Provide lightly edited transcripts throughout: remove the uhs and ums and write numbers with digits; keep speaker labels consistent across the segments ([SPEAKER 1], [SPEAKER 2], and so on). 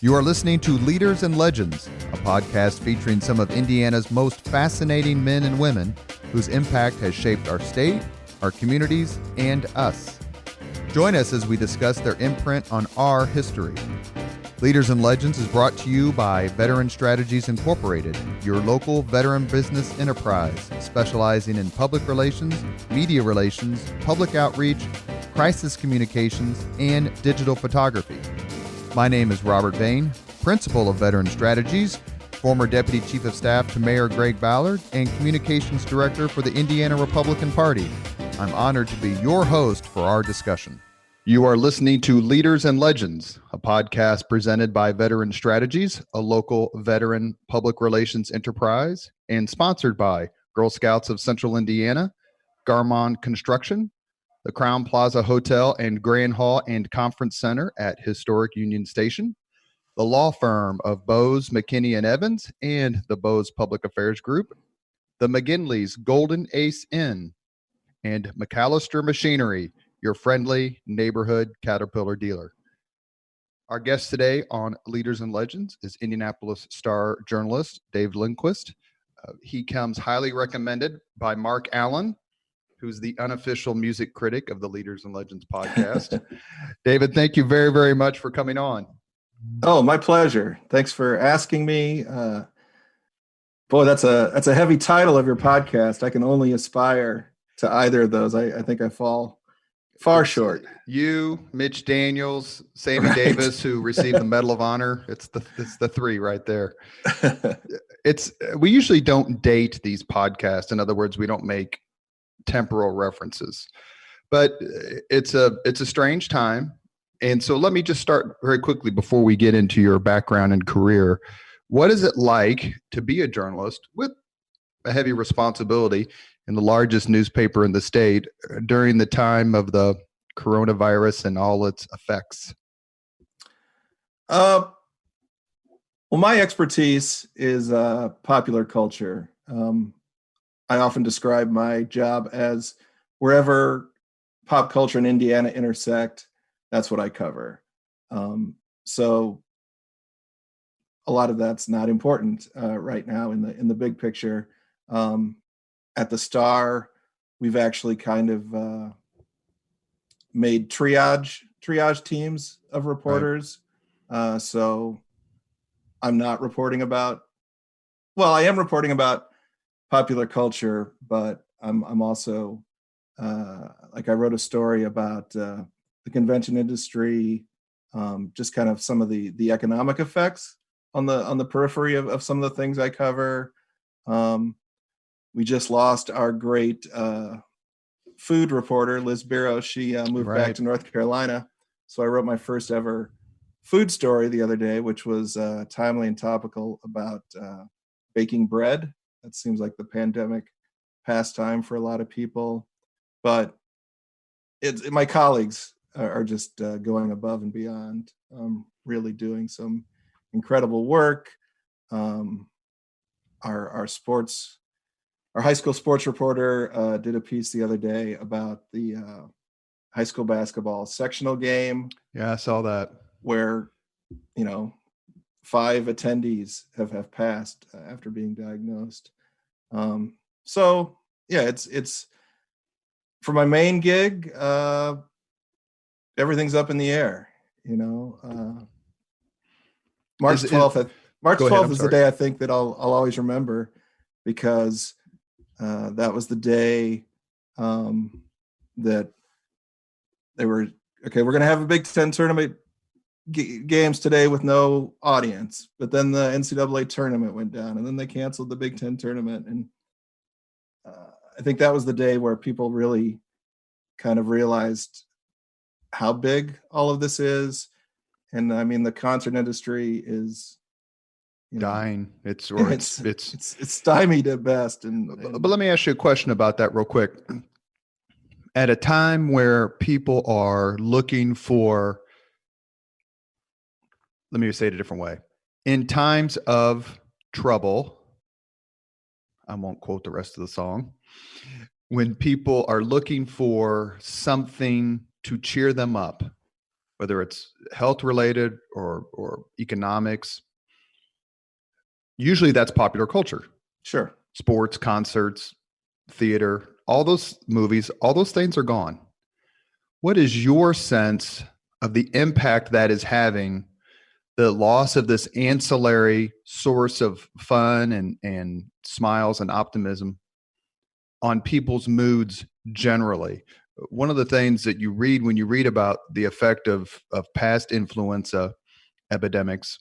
[SPEAKER 1] You are listening to Leaders and Legends, a podcast featuring some of Indiana's most fascinating men and women whose impact has shaped our state, our communities, and us. Join us as we discuss their imprint on our history. Leaders and Legends is brought to you by Veteran Strategies Incorporated, your local veteran business enterprise specializing in public relations, media relations, public outreach, crisis communications, and digital photography. My name is Robert Bain, Principal of Veteran Strategies, former Deputy Chief of Staff to Mayor Greg Ballard, and Communications Director for the Indiana Republican Party. I'm honored to be your host for our discussion. You are listening to Leaders and Legends, a podcast presented by Veteran Strategies, a local veteran public relations enterprise, and sponsored by Girl Scouts of Central Indiana, Garmon Construction, the Crown Plaza Hotel and Grand Hall and Conference Center at Historic Union Station, the law firm of Bose, McKinney & Evans, and the Bose Public Affairs Group, the McGinley's Golden Ace Inn, and McAllister Machinery, your friendly neighborhood Caterpillar dealer. Our guest today on Leaders and Legends is Indianapolis Star journalist David Lindquist. He comes highly recommended by Mark Allen, who's the unofficial music critic of the Leaders and Legends podcast. David, thank you very, very much for coming on.
[SPEAKER 2] Oh, my pleasure. Thanks for asking me. Boy, that's a heavy title of your podcast. I can only aspire to either of those. I think I fall far short.
[SPEAKER 1] You, Mitch Daniels, Sammy right. Davis, who received the Medal of Honor. It's the three right there. We usually don't date these podcasts. In other words, we don't make temporal references, but it's a strange time. And so let me just start very quickly before we get into your background and career. What is it like to be a journalist with a heavy responsibility in the largest newspaper in the state during the time of the coronavirus and all its effects?
[SPEAKER 2] Well, my expertise is popular culture. I often describe my job as wherever pop culture and Indiana intersect, that's what I cover. So a lot of that's not important right now in the big picture. At the Star, we've actually kind of made triage teams of reporters. Right. So I'm not reporting about, well, I am reporting about popular culture, but I'm also like I wrote a story about the convention industry, just kind of some of the economic effects on the periphery of some of the things I cover. We just lost our great food reporter, Liz Biro. She moved
[SPEAKER 1] right.
[SPEAKER 2] back to North Carolina, so I wrote my first ever food story the other day, which was timely and topical about baking bread. That seems like the pandemic pastime for a lot of people, but my colleagues are just going above and beyond, really doing some incredible work. Our high school sports reporter did a piece the other day about the high school basketball sectional game.
[SPEAKER 1] Yeah, I saw that.
[SPEAKER 2] Where, 5 attendees have passed after being diagnosed. So yeah, it's for my main gig. Everything's up in the air. March 12th. March 12th is the day I think that I'll always remember, because that was the day that they were okay. We're going to have a Big Ten tournament games today with no audience, but then the NCAA tournament went down, and then they canceled the Big Ten tournament, and I think that was the day where people really kind of realized how big all of this is. And I mean, the concert industry is
[SPEAKER 1] dying. It's
[SPEAKER 2] stymied at best.
[SPEAKER 1] But let me ask you a question about that real quick. At a time where people are looking for, let me say it a different way. In times of trouble, I won't quote the rest of the song, when people are looking for something to cheer them up, whether it's health related or economics. Usually that's popular culture.
[SPEAKER 2] Sure.
[SPEAKER 1] Sports, concerts, theater, all those movies, all those things are gone. What is your sense of the impact that is having, the loss of this ancillary source of fun and smiles and optimism on people's moods generally? One of the things that you read when you read about the effect of past influenza epidemics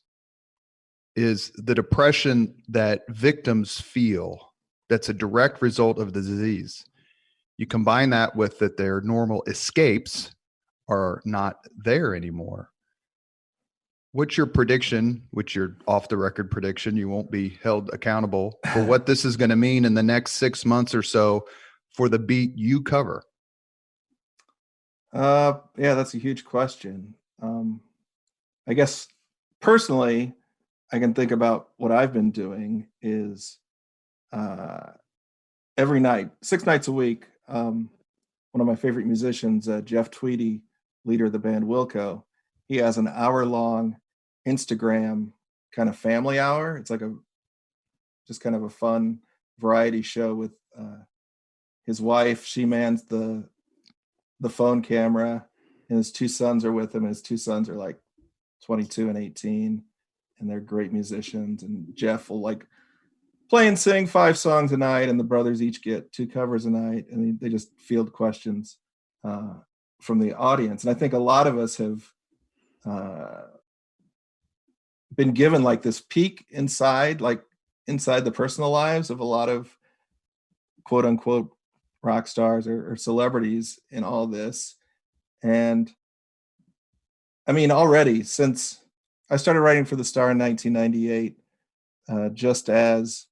[SPEAKER 1] is the depression that victims feel that's a direct result of the disease. You combine that with that their normal escapes are not there anymore. What's your prediction, which your off the record prediction, you won't be held accountable for what this is going to mean in the next 6 months or so for the beat you cover?
[SPEAKER 2] Yeah, that's a huge question. I guess personally, I can think about what I've been doing is every night, 6 nights a week. One of my favorite musicians, Jeff Tweedy, leader of the band Wilco, he has an hour-long Instagram kind of family hour. It's like just kind of a fun variety show with his wife. She mans the phone camera, and his 2 sons are with him. And his 2 sons are like 22 and 18, and they're great musicians. And Jeff will like play and sing 5 songs a night, and the brothers each get 2 covers a night, and they just field questions from the audience. And I think a lot of us have been given like this peek inside the personal lives of a lot of quote unquote rock stars or celebrities in all this. And I mean, already since I started writing for the Star in 1998, just as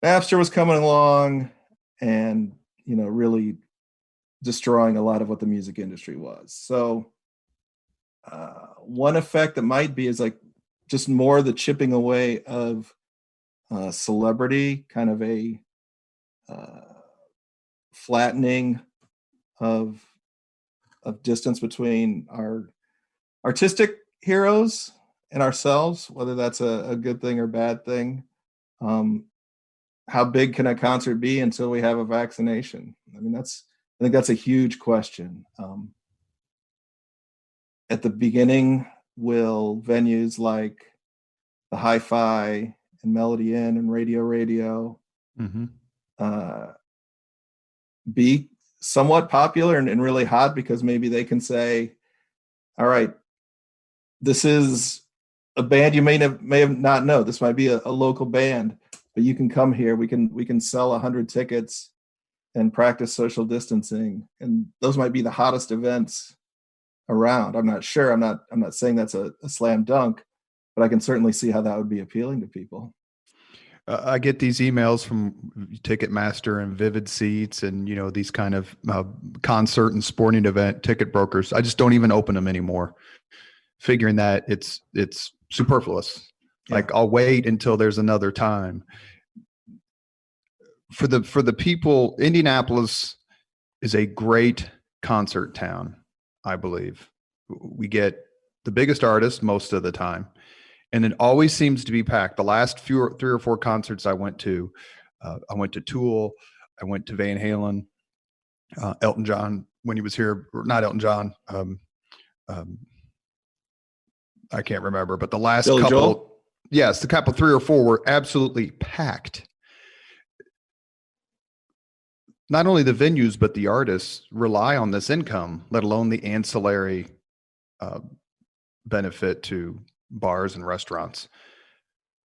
[SPEAKER 2] Napster was coming along and, really destroying a lot of what the music industry was. So one effect that might be is like just more the chipping away of celebrity, kind of a flattening of distance between our artistic heroes and ourselves, whether that's a good thing or bad thing. How big can a concert be until we have a vaccination? I mean, I think that's a huge question. At the beginning, will venues like the Hi-Fi and Melody Inn and Radio be somewhat popular and really hot because maybe they can say, all right, this is a band you may have not know. This might be a local band, but you can come here. We can sell 100 tickets and practice social distancing, and those might be the hottest events around. I'm not sure. I'm not saying that's a slam dunk, but I can certainly see how that would be appealing to people.
[SPEAKER 1] I get these emails from Ticketmaster and Vivid Seats and, these kind of concert and sporting event ticket brokers. I just don't even open them anymore, figuring that it's superfluous. Yeah. Like I'll wait until there's another time. For the people, Indianapolis is a great concert town, I believe. We get the biggest artists most of the time, and it always seems to be packed. The last 3 or 4 concerts I went to Tool, I went to Van Halen, Elton John when he was here, or not Elton John. I can't remember, but the last
[SPEAKER 2] Billy
[SPEAKER 1] couple,
[SPEAKER 2] Joel?
[SPEAKER 1] Yes, the couple 3 or 4 were absolutely packed. Not only the venues, but the artists rely on this income, let alone the ancillary benefit to bars and restaurants.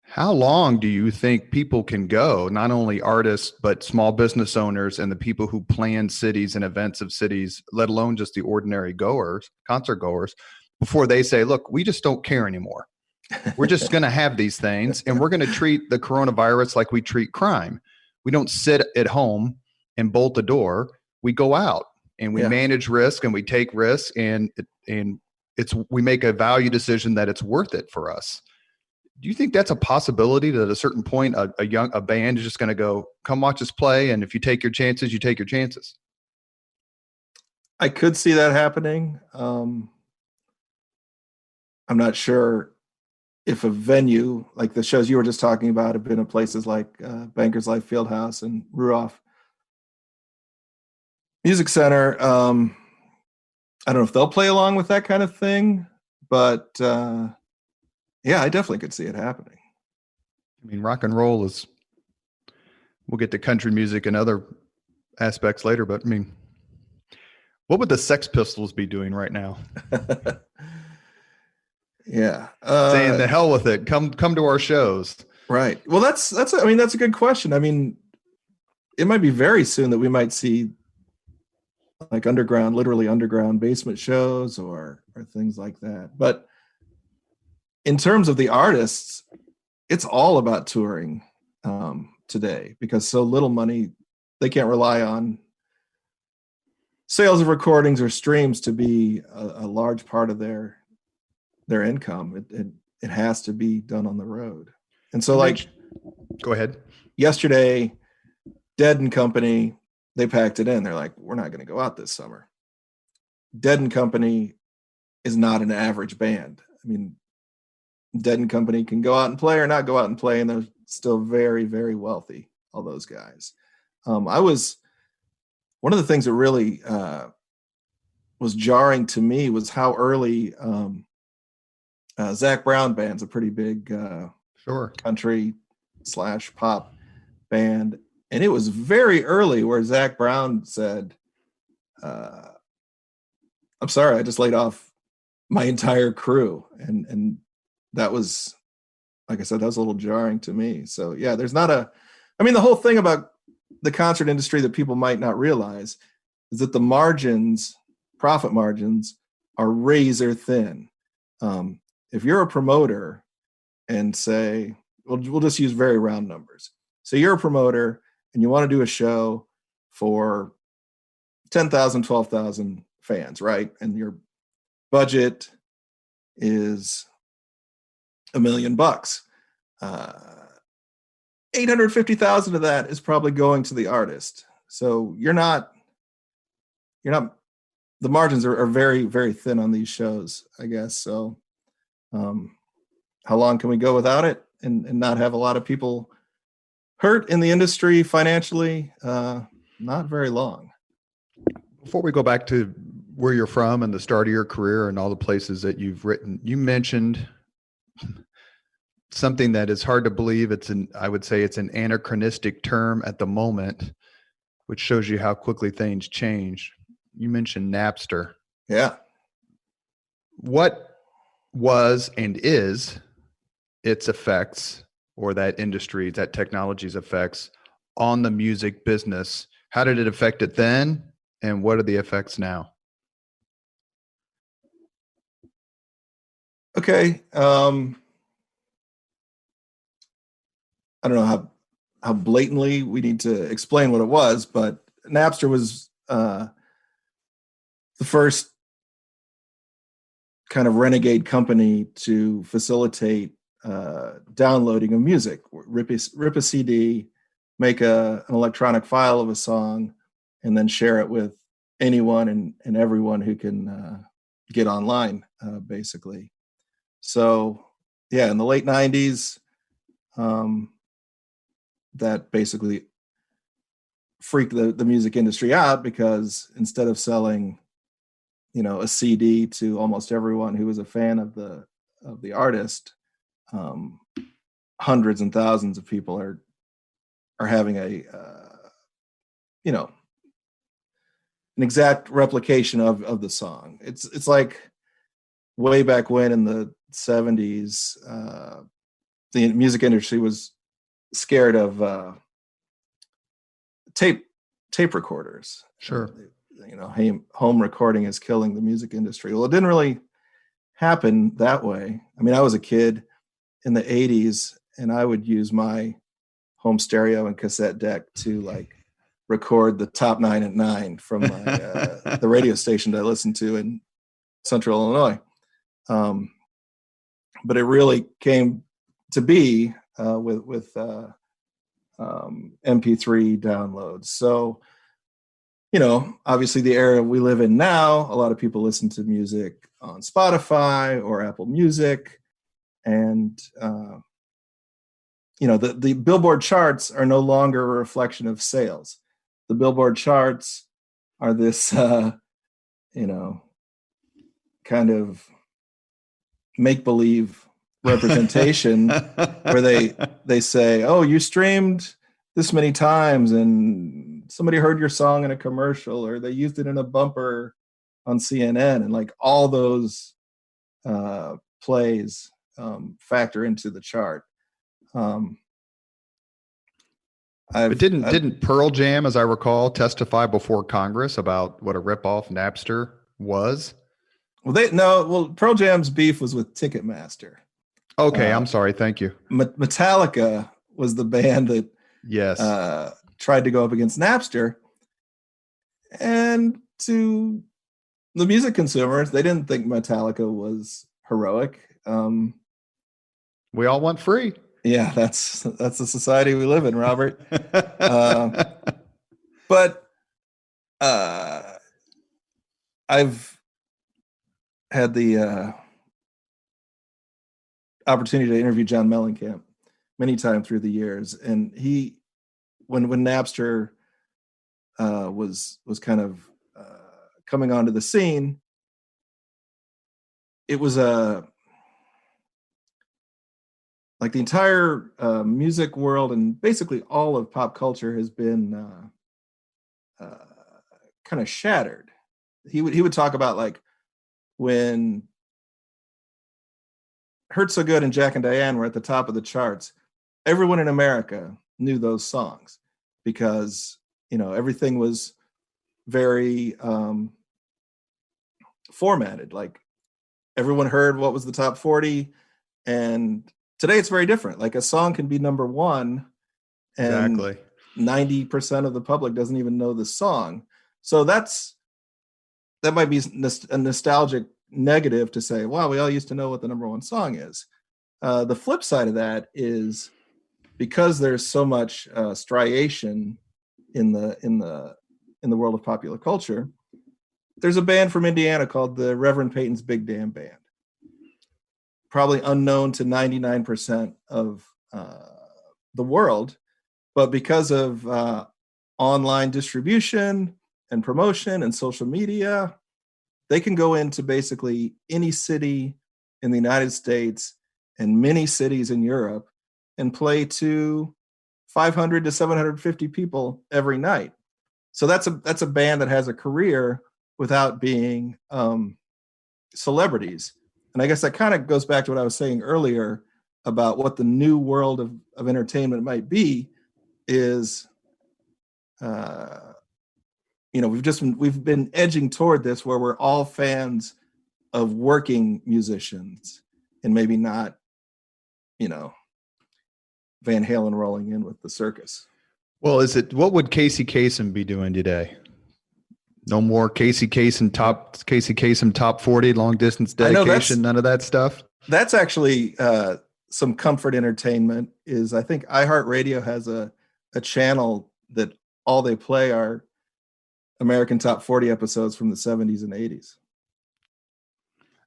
[SPEAKER 1] How long do you think people can go, not only artists, but small business owners and the people who plan cities and events of cities, let alone just the ordinary goers, concert goers, before they say, look, we just don't care anymore. We're just going to have these things, and we're going to treat the coronavirus like we treat crime. We don't sit at home and bolt the door. We go out and we manage risk and we take risks, and we make a value decision that it's worth it for us. Do you think that's a possibility that at a certain point a band is just going to go, come watch us play, and if you take your chances, you take your chances?
[SPEAKER 2] I could see that happening. I'm not sure if a venue like the shows you were just talking about have been in places like Bankers Life Fieldhouse and Ruoff Music Center. I don't know if they'll play along with that kind of thing, but yeah, I definitely could see it happening.
[SPEAKER 1] I mean, rock and roll is, we'll get to country music and other aspects later, but I mean, what would the Sex Pistols be doing right now?
[SPEAKER 2] Yeah.
[SPEAKER 1] Saying the hell with it. Come to our shows.
[SPEAKER 2] Right. Well, that's a good question. I mean, it might be very soon that we might see like literally underground basement shows or things like that. But in terms of the artists, it's all about touring today, because so little money, they can't rely on sales of recordings or streams to be a large part of their income. It has to be done on the road. And so, like,
[SPEAKER 1] go ahead.
[SPEAKER 2] Yesterday, Dead and Company, they packed it in. They're like, we're not going to go out this summer. Dead and Company is not an average band. I mean, Dead and Company can go out and play or not go out and play, and they're still very, very wealthy, all those guys. One of the things that really was jarring to me was how early Zach Brown band's a pretty big country / pop band. And it was very early where Zach Brown said, I'm sorry, I just laid off my entire crew. And that was, like I said, that was a little jarring to me. So yeah, the whole thing about the concert industry that people might not realize is that the profit margins are razor thin. If you're a promoter and say, we'll just use very round numbers. So you're a promoter and you want to do a show for 10,000, 12,000 fans, right? And your budget is $1 million. 850,000 of that is probably going to the artist. So the margins are very, very thin on these shows, I guess. So how long can we go without it and not have a lot of people hurt in the industry financially? Not very long.
[SPEAKER 1] Before we go back to where you're from and the start of your career and all the places that you've written, you mentioned something that is hard to believe. I would say it's an anachronistic term at the moment, which shows you how quickly things change. You mentioned Napster.
[SPEAKER 2] Yeah.
[SPEAKER 1] What was and is its effects, or that industry, that technology's effects on the music business? How did it affect it then? And what are the effects now?
[SPEAKER 2] Okay. I don't know how blatantly we need to explain what it was, but Napster was the first kind of renegade company to facilitate downloading of music. Rip a CD, make an electronic file of a song, and then share it with anyone and everyone who can get online, basically. So, yeah, in the late 90s, that basically freaked the music industry out, because instead of selling, a CD to almost everyone who was a fan of the artist, hundreds and thousands of people are having an exact replication of the song. It's like way back when in the 70s, the music industry was scared of tape recorders.
[SPEAKER 1] Sure.
[SPEAKER 2] Home recording is killing the music industry. Well, it didn't really happen that way. I mean, I was a kid in the 80s, and I would use my home stereo and cassette deck to record the top 9 at 9 from the radio station that I listened to in Central Illinois. But it really came to be with MP3 downloads. So obviously the era we live in now, a lot of people listen to music on Spotify or Apple Music. And, the Billboard charts are no longer a reflection of sales. The Billboard charts are this, kind of make-believe representation where they say, oh, you streamed this many times and somebody heard your song in a commercial, or they used it in a bumper on CNN, and like all those plays factor into the chart.
[SPEAKER 1] But didn't Pearl Jam, as I recall, testify before Congress about what a ripoff Napster was?
[SPEAKER 2] Well, Pearl Jam's beef was with Ticketmaster.
[SPEAKER 1] Okay, I'm sorry. Thank you.
[SPEAKER 2] Metallica was the band that tried to go up against Napster. And to the music consumers, they didn't think Metallica was heroic.
[SPEAKER 1] We all want free.
[SPEAKER 2] Yeah, that's the society we live in, Robert. But I've had the opportunity to interview John Mellencamp many times through the years, and when Napster was kind of coming onto the scene, it was like the entire music world and basically all of pop culture has been kind of shattered. He would talk about like when Hurt So Good and Jack and Diane were at the top of the charts, everyone in America knew those songs because, everything was very formatted. Like everyone heard what was the top 40, and today it's very different. Like a song can be number one and
[SPEAKER 1] exactly
[SPEAKER 2] 90% of the public doesn't even know the song. So that might be a nostalgic negative to say, wow, we all used to know what the number one song is. The flip side of that is because there's so much striation in the world of popular culture, there's a band from Indiana called the Reverend Peyton's Big Damn Band. Probably unknown to 99% of the world, but because of online distribution and promotion and social media, they can go into basically any city in the United States and many cities in Europe and play to 500 to 750 people every night. So that's a band that has a career without being celebrities. And I guess that kind of goes back to what I was saying earlier about what the new world of entertainment might be is, we've been edging toward this where we're all fans of working musicians and maybe not, Van Halen rolling in with the circus.
[SPEAKER 1] Well, what would Casey Kasem be doing today? No more Casey Kasem top 40 long distance dedication, none of that stuff.
[SPEAKER 2] That's actually some comfort entertainment. Is I think iHeartRadio has a channel that all they play are American Top 40 episodes from the 70s and 80s.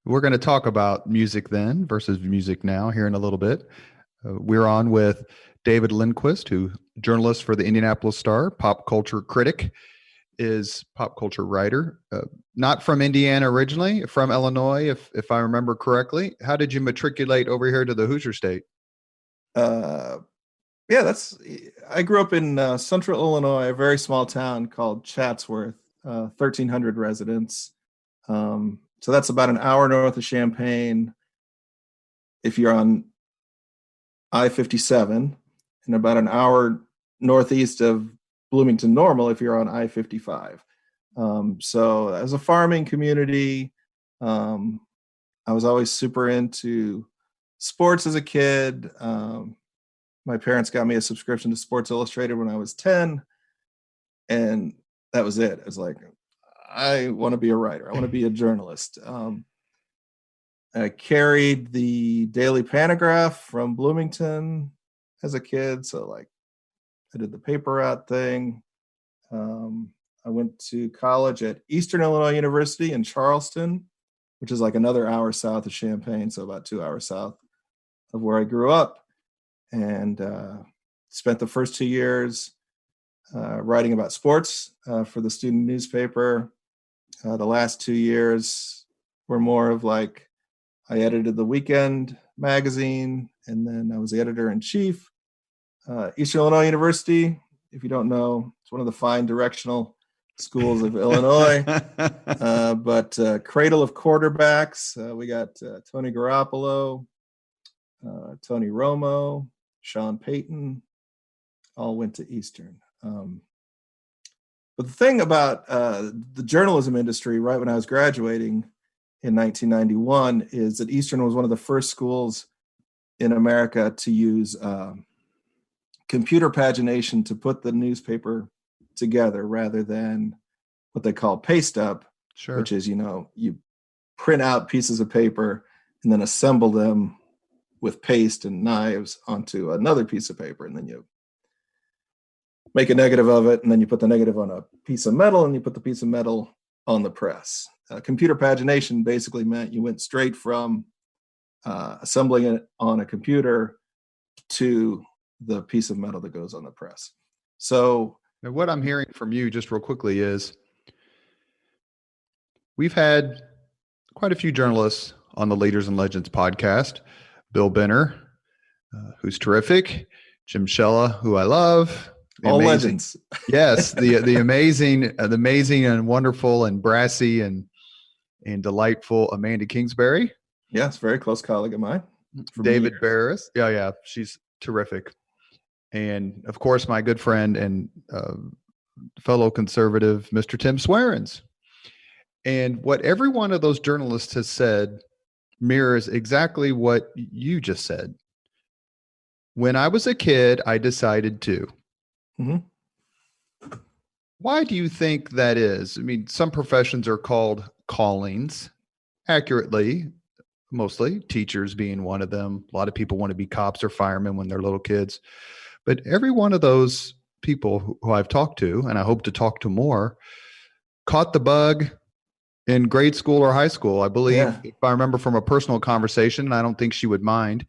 [SPEAKER 1] We're going to talk about music then versus music now here in a little bit. We're on with David Lindquist, who journalist for the Indianapolis Star, pop culture critic, is pop culture writer, not from Indiana originally, from Illinois, if I remember correctly. How did you matriculate over here to the Hoosier State?
[SPEAKER 2] I grew up in central Illinois, a very small town called Chatsworth, 1,300 residents. So that's about an hour north of Champaign if you're on I-57, and about an hour northeast of Bloomington Normal if you're on I-55. So as a farming community, I was always super into sports as a kid. My parents got me a subscription to Sports Illustrated when I was 10, and that was it. I was like, I want to be a writer. I want to be a journalist. I carried the Daily Pantograph from Bloomington as a kid. So like I did the paper route thing. I went to college at Eastern Illinois University in Charleston, which is like another hour south of Champaign, so about 2 hours south of where I grew up, and spent the first 2 years writing about sports for the student newspaper. The last 2 years were more of like, I edited the weekend magazine, and then I was the editor-in-chief. Eastern Illinois University, if you don't know, it's one of the fine directional schools of Illinois. But cradle of quarterbacks, we got Tony Garoppolo, Tony Romo, Sean Payton, all went to Eastern. But the thing about the journalism industry, right when I was graduating in 1991, is that Eastern was one of the first schools in America to use computer pagination to put the newspaper together rather than what they call paste up,
[SPEAKER 1] Sure.
[SPEAKER 2] which is, you print out pieces of paper and then assemble them with paste and knives onto another piece of paper, and then you make a negative of it, and then you put the negative on a piece of metal, and you put the piece of metal on the press. Computer pagination basically meant you went straight from assembling it on a computer to the piece of metal that goes on the press. So
[SPEAKER 1] now, what I'm hearing from you just real quickly is we've had quite a few journalists on the Leaders and Legends podcast. Bill Benner, who's terrific. Jim Shella, who I love.
[SPEAKER 2] All legends.
[SPEAKER 1] Yes, the amazing and wonderful and brassy and delightful Amanda Kingsbury.
[SPEAKER 2] Yes, very close colleague of mine.
[SPEAKER 1] David Barris. Yeah, she's terrific. And of course, my good friend and fellow conservative, Mr. Tim Swearens. And what every one of those journalists has said mirrors exactly what you just said. When I was a kid, I decided to. Mm-hmm. Why do you think that is? I mean, some professions are called callings, accurately, mostly, teachers being one of them. A lot of people want to be cops or firemen when they're little kids. But every one of those people who I've talked to, and I hope to talk to more, caught the bug in grade school or high school. I believe, if I remember from a personal conversation, and I don't think she would mind,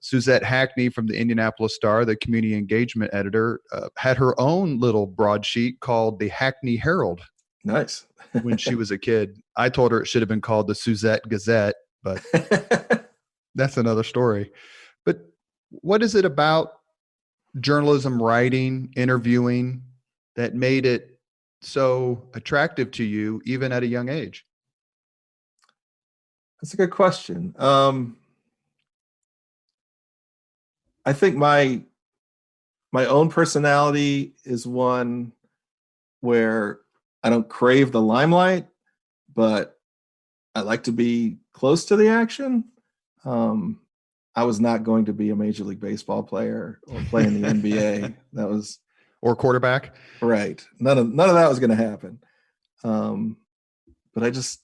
[SPEAKER 1] Suzette Hackney from the Indianapolis Star, the community engagement editor, had her own little broadsheet called the Hackney Herald.
[SPEAKER 2] Nice.
[SPEAKER 1] When she was a kid. I told her it should have been called the Suzette Gazette, but that's another story. But what is it about journalism, writing, interviewing that made it so attractive to you even at a young age?
[SPEAKER 2] That's a good question. I think my own personality is one where I don't crave the limelight, but I like to be close to the action. I was not going to be a Major League Baseball player or play in the NBA. That was
[SPEAKER 1] or quarterback,
[SPEAKER 2] right? None of that was going to happen. But I just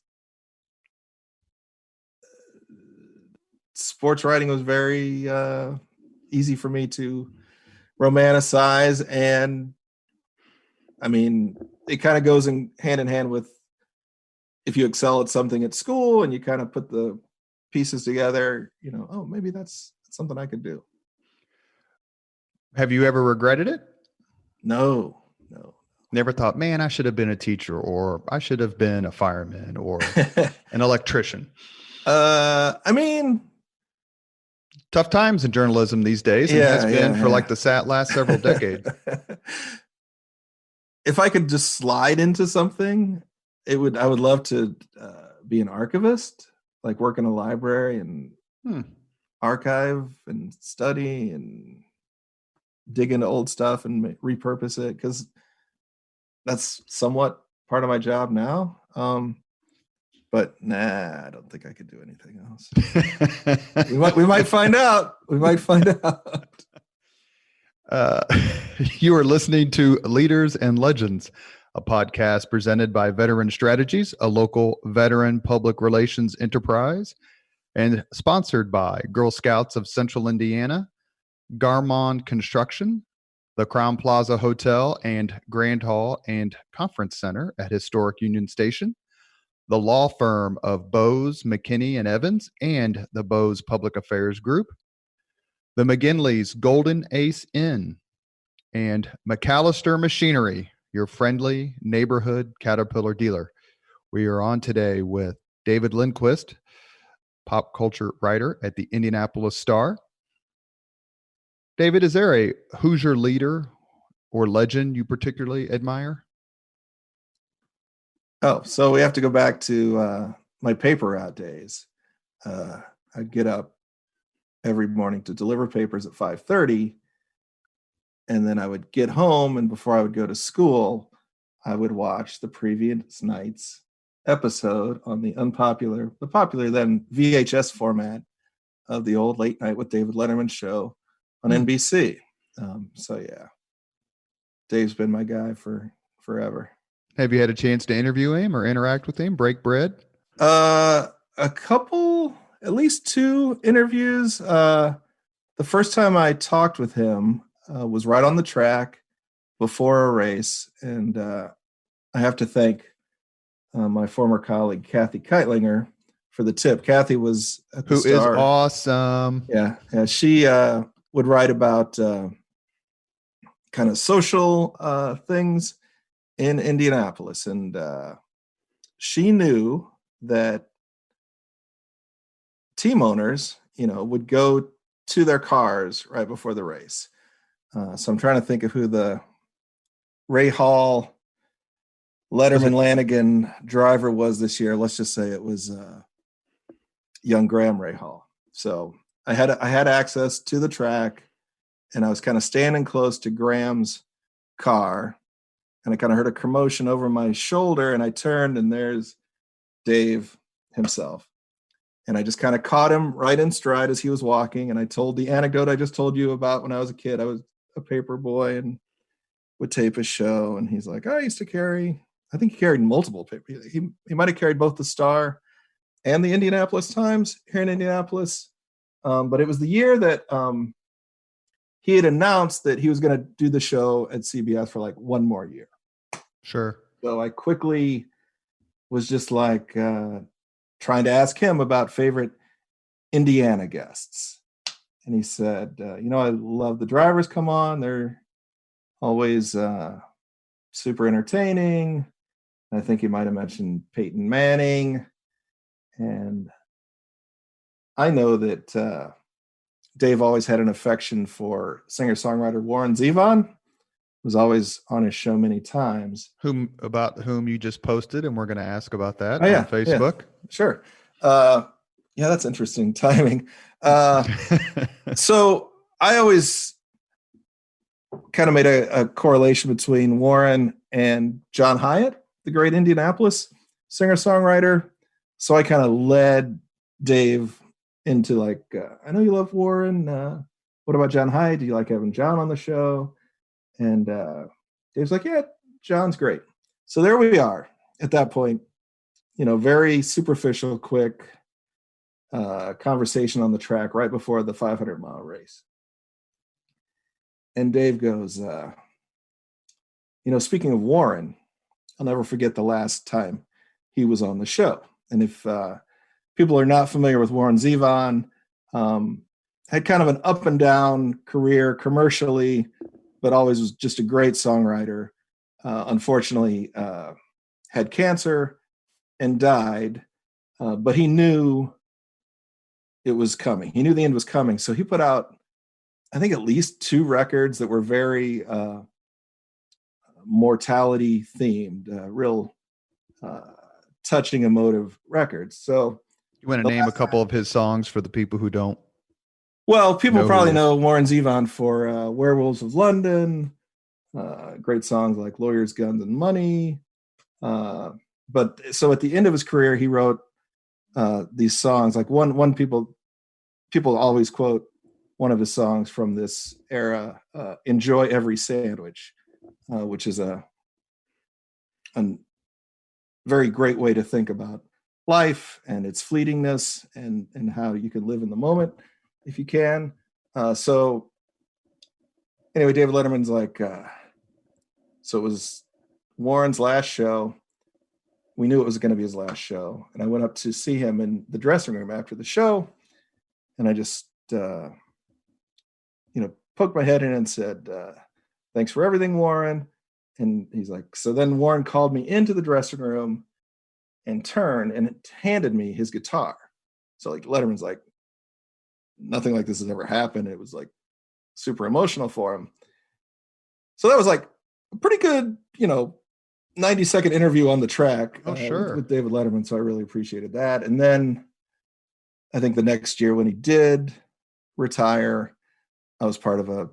[SPEAKER 2] sports writing was very easy for me to romanticize, and I mean, it kind of goes hand in hand with if you excel at something at school and you kind of put the pieces together, oh, maybe that's something I could do.
[SPEAKER 1] Have you ever regretted it?
[SPEAKER 2] No.
[SPEAKER 1] Never thought, man, I should have been a teacher, or I should have been a fireman or an electrician.
[SPEAKER 2] I mean,
[SPEAKER 1] tough times in journalism these days, and has been for like the last several decades.
[SPEAKER 2] If I could just slide into something, I would love to be an archivist, like work in a library and archive and study and dig into old stuff and repurpose it, because that's somewhat part of my job now. But I don't think I could do anything else. we might find out.
[SPEAKER 1] You are listening to Leaders and Legends, a podcast presented by Veteran Strategies, a local veteran public relations enterprise, and sponsored by Girl Scouts of Central Indiana, Garmon Construction, the Crown Plaza Hotel and Grand Hall and Conference Center at historic Union Station, the law firm of Bose, McKinney, and Evans, and the Bose Public Affairs Group, the McGinley's Golden Ace Inn, and McAllister Machinery, your friendly neighborhood Caterpillar dealer. We are on today with David Lindquist, pop culture writer at the Indianapolis Star. David, is there a Hoosier leader or legend you particularly admire?
[SPEAKER 2] Oh, so we have to go back to my paper route days. I'd get up every morning to deliver papers at 5:30, and then I would get home, and before I would go to school, I would watch the previous night's episode on the popular then VHS format of the old Late Night with David Letterman show on NBC. So yeah, Dave's been my guy for forever.
[SPEAKER 1] Have you had a chance to interview him or interact with him, break bread?
[SPEAKER 2] A couple, at least 2 interviews. The first time I talked with him was right on the track before a race, and I have to thank my former colleague Kathy Keitlinger for the tip. Kathy was at the Star.
[SPEAKER 1] Who is awesome.
[SPEAKER 2] Yeah, she would write about kind of social things in Indianapolis, and she knew that team owners, would go to their cars right before the race. So I'm trying to think of who the Ray Hall, Letterman Lanigan driver was this year. Let's just say it was young Graham Ray Hall. So I had access to the track, and I was kind of standing close to Graham's car, and I kind of heard a commotion over my shoulder, and I turned, and there's Dave himself. And I just kind of caught him right in stride as he was walking, and I told the anecdote I just told you about when I was a kid. I was a paper boy and would tape a show, and he's like, I used to carry, I think he carried multiple papers. He might have carried both the Star and the Indianapolis Times here in Indianapolis. But it was the year that he had announced that he was going to do the show at CBS for like one more year.
[SPEAKER 1] Sure.
[SPEAKER 2] So I quickly was just like trying to ask him about favorite Indiana guests. And he said, I love the Drivers Come On. They're always super entertaining. I think he might have mentioned Peyton Manning. And I know that Dave always had an affection for singer-songwriter Warren Zevon. Was always on his show many times.
[SPEAKER 1] About whom you just posted, and we're going to ask about that
[SPEAKER 2] on
[SPEAKER 1] Facebook.
[SPEAKER 2] Yeah, sure. That's interesting timing. So I always kind of made a correlation between Warren and John Hyatt, the great Indianapolis singer-songwriter. So I kind of led Dave into like, I know you love Warren. What about John Hyatt? Do you like having John on the show? And Dave's like, yeah, John's great. So there we are at that point, very superficial, quick conversation on the track right before the 500-mile race. And Dave goes, speaking of Warren, I'll never forget the last time he was on the show. And if people are not familiar with Warren Zevon, had kind of an up and down career commercially, but always was just a great songwriter. Unfortunately, had cancer and died, but he knew it was coming. He knew the end was coming. So he put out, I think, at least 2 records that were very mortality themed, real touching, emotive records. So
[SPEAKER 1] you want to name a couple of his songs for the people who don't?
[SPEAKER 2] Well, people probably know Warren Zevon for Werewolves of London, great songs like Lawyers, Guns, and Money. But so at the end of his career, he wrote these songs. Like one people always quote one of his songs from this era, Enjoy Every Sandwich, which is a very great way to think about life and its fleetingness and how you can live in the moment if you can. So Anyway, David Letterman's like, so it was Warren's last show. We knew it was going to be his last show. And I went up to see him in the dressing room after the show. And I just, poked my head in and said, thanks for everything, Warren. And he's like, so then Warren called me into the dressing room and turned and handed me his guitar. So like Letterman's like, nothing like this has ever happened. It was like super emotional for him. So that was like a pretty good, 90-second interview on the track with David Letterman. So I really appreciated that. And then I think the next year when he did retire, I was part of a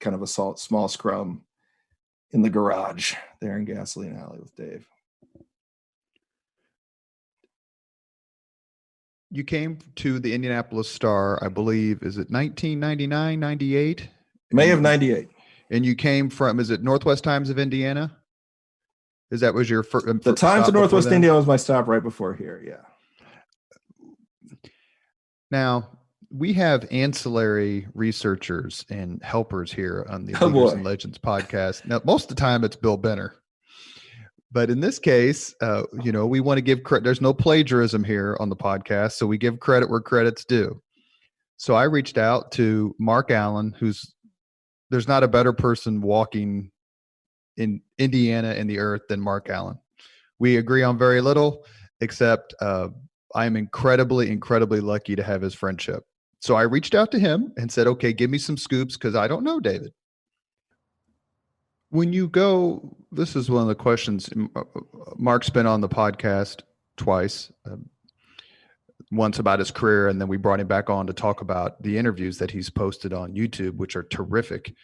[SPEAKER 2] kind of a small scrum in the garage there in Gasoline Alley with Dave.
[SPEAKER 1] You came to the Indianapolis Star, I believe, is it 1999, 98?
[SPEAKER 2] May of 98.
[SPEAKER 1] And you came from, is it Northwest Times of Indiana? Was your first?
[SPEAKER 2] The Times of Northwest Indiana was my stop right before here, yeah.
[SPEAKER 1] Now, we have ancillary researchers and helpers here on the Leaders and Legends podcast. Now, most of the time it's Bill Benner. But in this case, we want to give credit. There's no plagiarism here on the podcast, so we give credit where credit's due. So I reached out to Mark Allen, there's not a better person walking in Indiana and the earth than Mark Allen. We agree on very little, except I am incredibly, incredibly lucky to have his friendship. So I reached out to him and said, okay, give me some scoops because I don't know David. When you go, this is one of the questions. Mark's been on the podcast twice, once about his career, and then we brought him back on to talk about the interviews that he's posted on YouTube, which are terrific.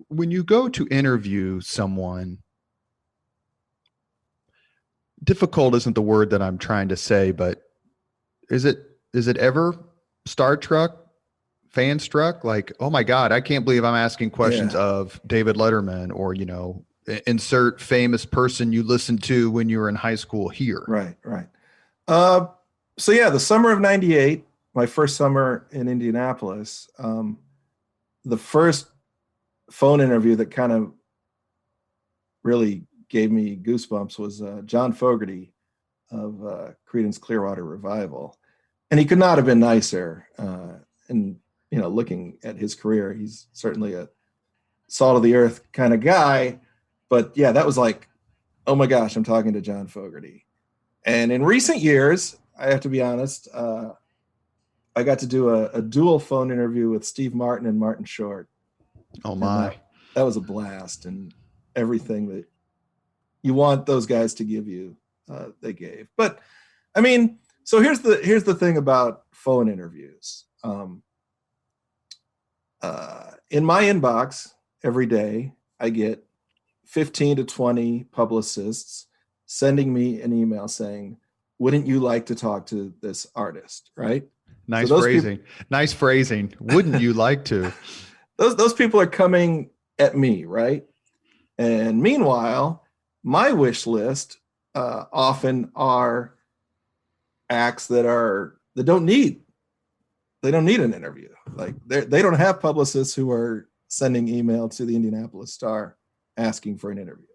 [SPEAKER 1] When you go to interview someone, difficult isn't the word that I'm trying to say, but is it ever Star Trek, fan struck? Like, oh my God, I can't believe I'm asking questions of David Letterman or, insert famous person you listened to when you were in high school here.
[SPEAKER 2] Right. So yeah, the summer of 98, my first summer in Indianapolis, the first phone interview that kind of really gave me goosebumps was John Fogerty of Creedence Clearwater Revival. And he could not have been nicer. And, looking at his career, he's certainly a salt of the earth kind of guy. But yeah, that was like, oh my gosh, I'm talking to John Fogerty. And in recent years, I have to be honest, I got to do a dual phone interview with Steve Martin and Martin Short.
[SPEAKER 1] Oh my.
[SPEAKER 2] That was a blast, and everything that you want those guys to give you, they gave. But I mean, so here's the thing about phone interviews. In my inbox every day, I get 15 to 20 publicists sending me an email saying, wouldn't you like to talk to this artist? Right?
[SPEAKER 1] Nice phrasing. Nice phrasing. Wouldn't you like to?
[SPEAKER 2] Those people are coming at me, right? And meanwhile, my wish list often are acts that don't need an interview. Like they don't have publicists who are sending email to the Indianapolis Star asking for an interview.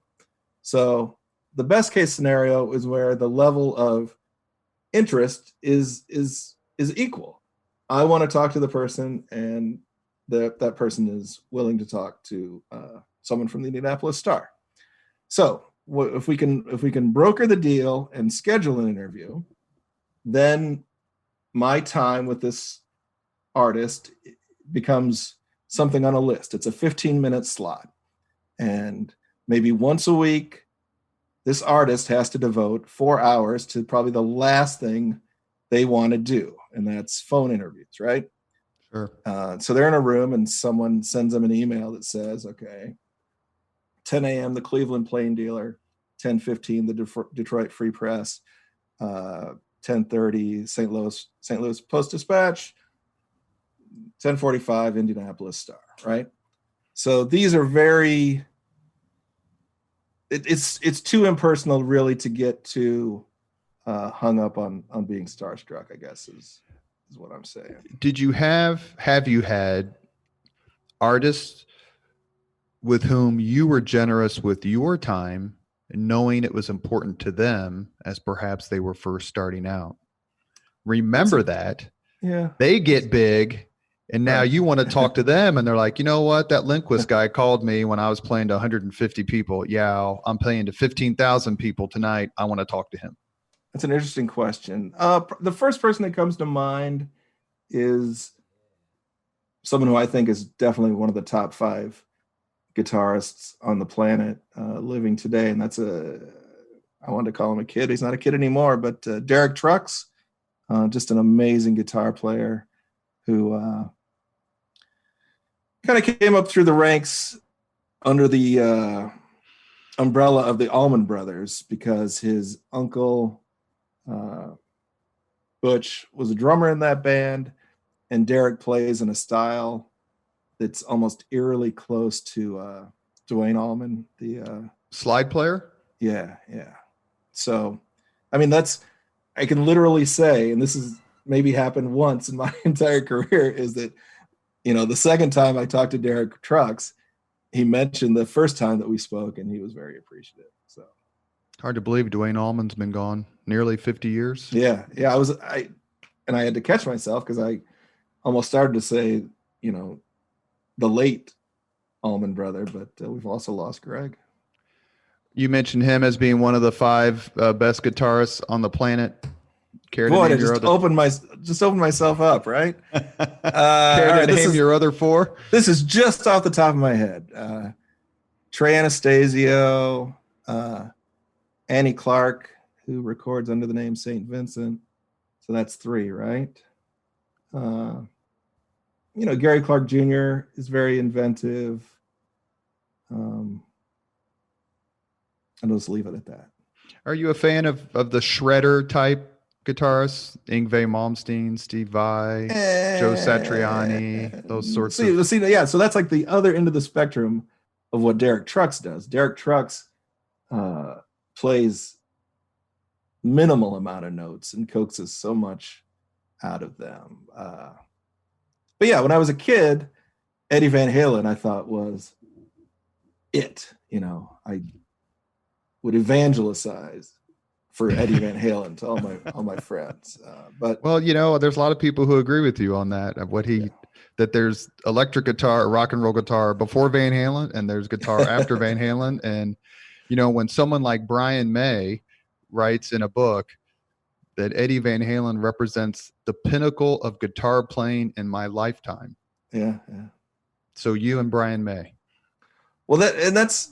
[SPEAKER 2] So the best case scenario is where the level of interest is equal. I want to talk to the person, and that person is willing to talk to someone from the Indianapolis Star. So if we can broker the deal and schedule an interview, then my time with this artist becomes something on a list. It's a 15-minute slot. And maybe once a week, this artist has to devote 4 hours to probably the last thing they want to do. And that's phone interviews, right?
[SPEAKER 1] Sure.
[SPEAKER 2] So they're in a room and someone sends them an email that says, okay, 10 a.m., the Cleveland Plain Dealer, 10:15, the Detroit Free Press, 10:30, St. Louis Post-Dispatch, 10:45, Indianapolis Star, right? So these are very, it's too impersonal really to get too hung up on being starstruck, I guess is what I'm saying.
[SPEAKER 1] Did you have you had artists with whom you were generous with your time, knowing it was important to them as perhaps they were first starting out. Remember that.
[SPEAKER 2] Yeah.
[SPEAKER 1] They get big, and now
[SPEAKER 2] Right.
[SPEAKER 1] you want to talk to them, and they're like, you know what? That Lindquist guy called me when I was playing to 150 people. Yeah, I'm playing to 15,000 people tonight. I want to talk to him.
[SPEAKER 2] That's an interesting question. The first person that comes to mind is someone who I think is definitely one of the top 5 guitarists on the planet living today, and I wanted to call him a kid. He's not a kid anymore, but Derek Trucks, just an amazing guitar player who kind of came up through the ranks under the umbrella of the Allman Brothers because his uncle Butch was a drummer in that band, and Derek plays in a style that's almost eerily close to Duane Allman, the
[SPEAKER 1] slide player.
[SPEAKER 2] Yeah. So, I mean, I can literally say, and this has maybe happened once in my entire career, is that, the second time I talked to Derek Trucks, he mentioned the first time that we spoke, and he was very appreciative. So
[SPEAKER 1] hard to believe Duane Allman's been gone nearly 50 years.
[SPEAKER 2] Yeah. I had to catch myself because I almost started to say, the late Allman brother, but we've also lost Greg.
[SPEAKER 1] You mentioned him as being one of the 5 best guitarists on the planet.
[SPEAKER 2] Boy, I just opened myself up, right?
[SPEAKER 1] Care to name your other 4?
[SPEAKER 2] This is just off the top of my head. Trey Anastasio, Annie Clark, who records under the name St. Vincent. So that's 3, right? Gary Clark Jr. is very inventive. I'll just leave it at that.
[SPEAKER 1] Are you a fan of the shredder type guitarists? Yngwie Malmsteen, Steve Vai, Joe Satriani, those sorts of...
[SPEAKER 2] Yeah, so that's like the other end of the spectrum of what Derek Trucks does. Derek Trucks plays minimal amount of notes and coaxes so much out of them. But yeah, when I was a kid, Eddie Van Halen, I thought was it. I would evangelize for Eddie Van Halen to all my friends. But
[SPEAKER 1] there's a lot of people who agree with you on that. That there's electric guitar, rock and roll guitar before Van Halen, and there's guitar after Van Halen. And when someone like Brian May writes in a book that Eddie Van Halen represents the pinnacle of guitar playing in my lifetime.
[SPEAKER 2] Yeah.
[SPEAKER 1] So you and Brian May.
[SPEAKER 2] Well, that's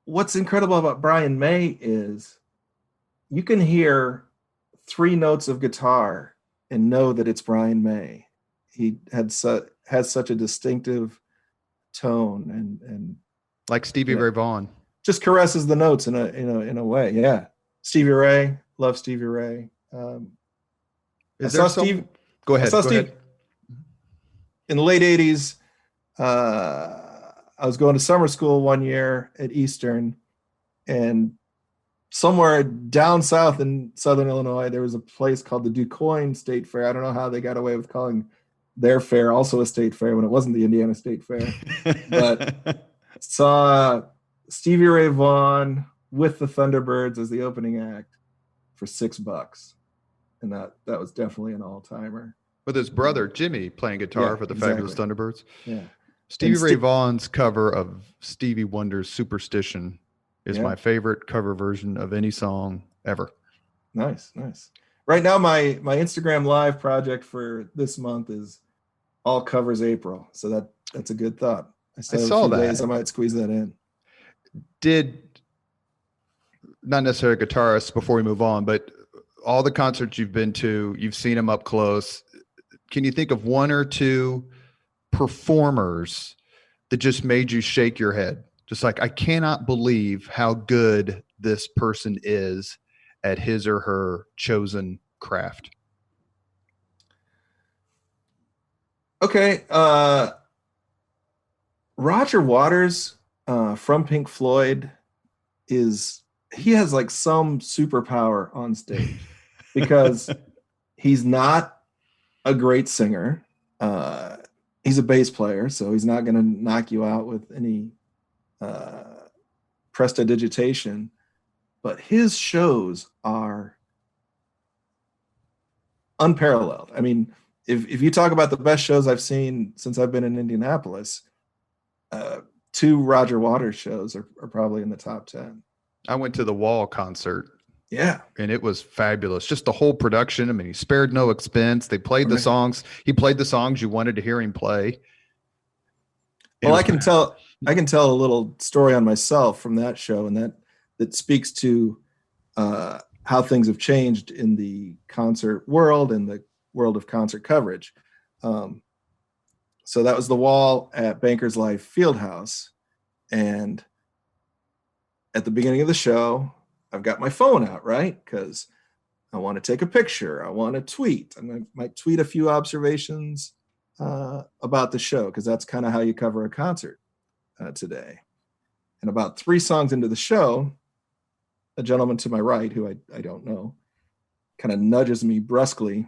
[SPEAKER 2] what's incredible about Brian May is you can hear 3 notes of guitar and know that it's Brian May. He has such a distinctive tone and
[SPEAKER 1] like Stevie Ray Vaughan.
[SPEAKER 2] Just caresses the notes in a way. Yeah. Stevie Ray, love Stevie Ray.
[SPEAKER 1] Go ahead.
[SPEAKER 2] In the late 80s. I was going to summer school one year at Eastern, and somewhere down south in Southern Illinois, there was a place called the DuQuoin State Fair. I don't know how they got away with calling their fair also a state fair when it wasn't the Indiana State Fair, but saw Stevie Ray Vaughan with the Thunderbirds as the opening act for $6. And that was definitely an all-timer.
[SPEAKER 1] With his brother, Jimmy, playing guitar for the Fabulous Thunderbirds.
[SPEAKER 2] Yeah.
[SPEAKER 1] Stevie Ray Vaughan's cover of Stevie Wonder's Superstition is my favorite cover version of any song ever.
[SPEAKER 2] Nice. Right now, my Instagram Live project for this month is all covers April. So that's a good thought. I saw that. Days, I might squeeze that in.
[SPEAKER 1] Not necessarily guitarists before we move on, but all the concerts you've been to, you've seen them up close. Can you think of 1 or 2 performers that just made you shake your head? Just like, I cannot believe how good this person is at his or her chosen craft.
[SPEAKER 2] Okay. Roger Waters from Pink Floyd he has like some superpower on stage because he's not a great singer. he's a bass player, so he's not going to knock you out with any prestidigitation, but his shows are unparalleled. I mean, if you talk about the best shows I've seen since I've been in Indianapolis, two Roger Waters shows are probably in the top 10.
[SPEAKER 1] I went to the Wall concert.
[SPEAKER 2] Yeah.
[SPEAKER 1] And it was fabulous. Just the whole production. I mean, he spared no expense. They played the songs. He played the songs you wanted to hear him play.
[SPEAKER 2] Well, I can tell a little story on myself from that show, and that speaks to how things have changed in the concert world and the world of concert coverage. So that was the Wall at Bankers Life Fieldhouse. And at the beginning of the show, I've got my phone out, right? Because I want to take a picture. I want to tweet. And I might tweet a few observations about the show, because that's kind of how you cover a concert today. And about 3 songs into the show, a gentleman to my right, who I don't know, kind of nudges me brusquely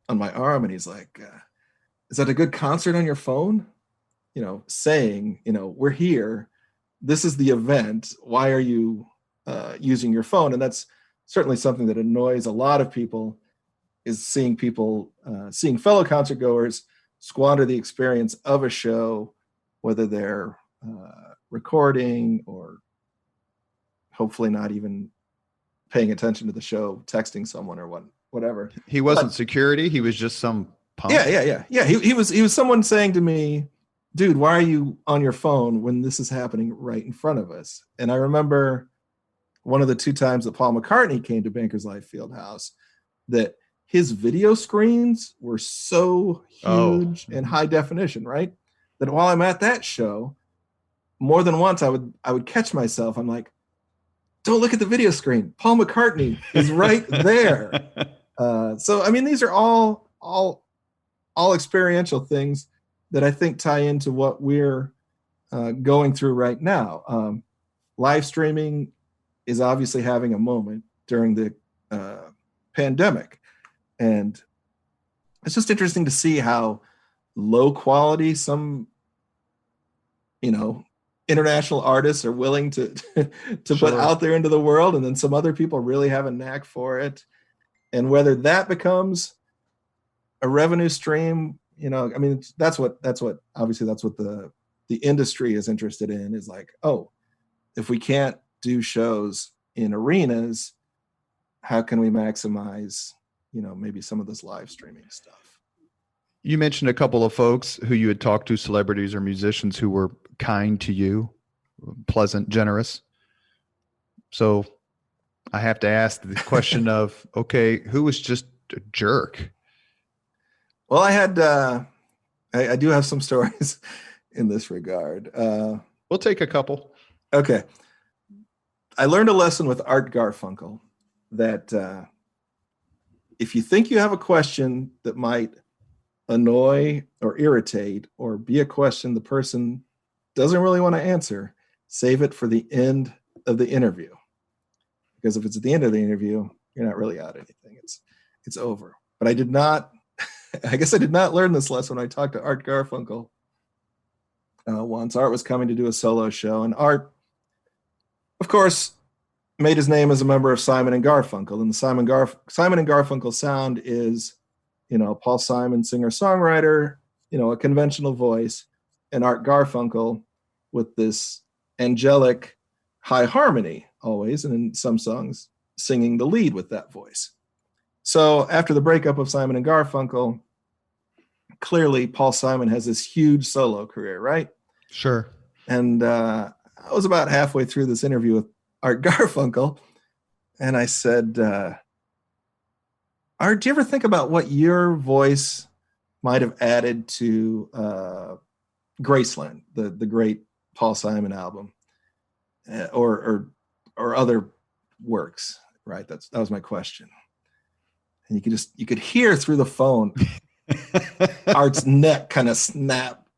[SPEAKER 2] on my arm, and he's like, is that a good concert on your phone? You know, saying, you know, we're here. This is the event. Why are you using your phone? And that's certainly something that annoys a lot of people, is seeing fellow concert goers squander the experience of a show, whether they're recording or hopefully not even paying attention to the show, texting someone or whatever.
[SPEAKER 1] He wasn't security. He was just some punk.
[SPEAKER 2] Yeah. He was someone saying to me, dude, why are you on your phone when this is happening right in front of us? And I remember one of the 2 times that Paul McCartney came to Bankers Life Fieldhouse, that his video screens were so huge and high definition, right? That while I'm at that show, more than once I would catch myself. I'm like, don't look at the video screen. Paul McCartney is right there. So, I mean, these are all experiential things that I think tie into what we're going through right now. Live streaming is obviously having a moment during the pandemic. And it's just interesting to see how low quality some, international artists are willing to put out there into the world. And then some other people really have a knack for it. And whether that becomes a revenue stream, I mean, that's what the industry is interested in, is like, oh, if we can't do shows in arenas, how can we maximize, maybe some of this live streaming stuff?
[SPEAKER 1] You mentioned a couple of folks who you had talked to, celebrities or musicians, who were kind to you, pleasant, generous. So I have to ask the question of, okay, who was just a jerk?
[SPEAKER 2] Well, I had, I do have some stories in this regard.
[SPEAKER 1] We'll take a couple.
[SPEAKER 2] Okay. I learned a lesson with Art Garfunkel that if you think you have a question that might annoy or irritate, or be a question the person doesn't really want to answer, save it for the end of the interview. Because if it's at the end of the interview, you're not really out anything. It's over. But I did not learn this lesson when I talked to Art Garfunkel once. Art was coming to do a solo show, and Art, of course, made his name as a member of Simon and Garfunkel. And the Simon and Garfunkel sound is, Paul Simon, singer-songwriter, a conventional voice, and Art Garfunkel with this angelic high harmony always, and in some songs singing the lead with that voice. So after the breakup of Simon and Garfunkel, clearly Paul Simon has this huge solo career, right?
[SPEAKER 1] Sure.
[SPEAKER 2] And I was about halfway through this interview with Art Garfunkel, and I said, Art, do you ever think about what your voice might have added to Graceland, the great Paul Simon album, or other works, right? That was my question. And you could hear through the phone Art's neck kind of snap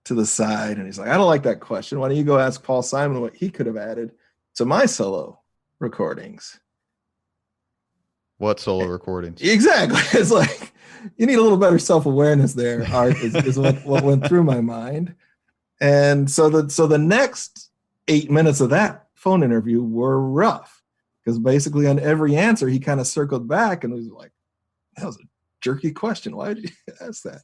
[SPEAKER 2] to the side, and he's like, I don't like that question. Why don't you go ask Paul Simon what he could have added to my solo recordings?
[SPEAKER 1] What solo recordings?
[SPEAKER 2] Exactly. It's like, you need a little better self-awareness there, Art, is what went through my mind. And so the next 8 minutes of that phone interview were rough, because basically on every answer he kind of circled back and was like, that was a jerky question. Why did you ask that?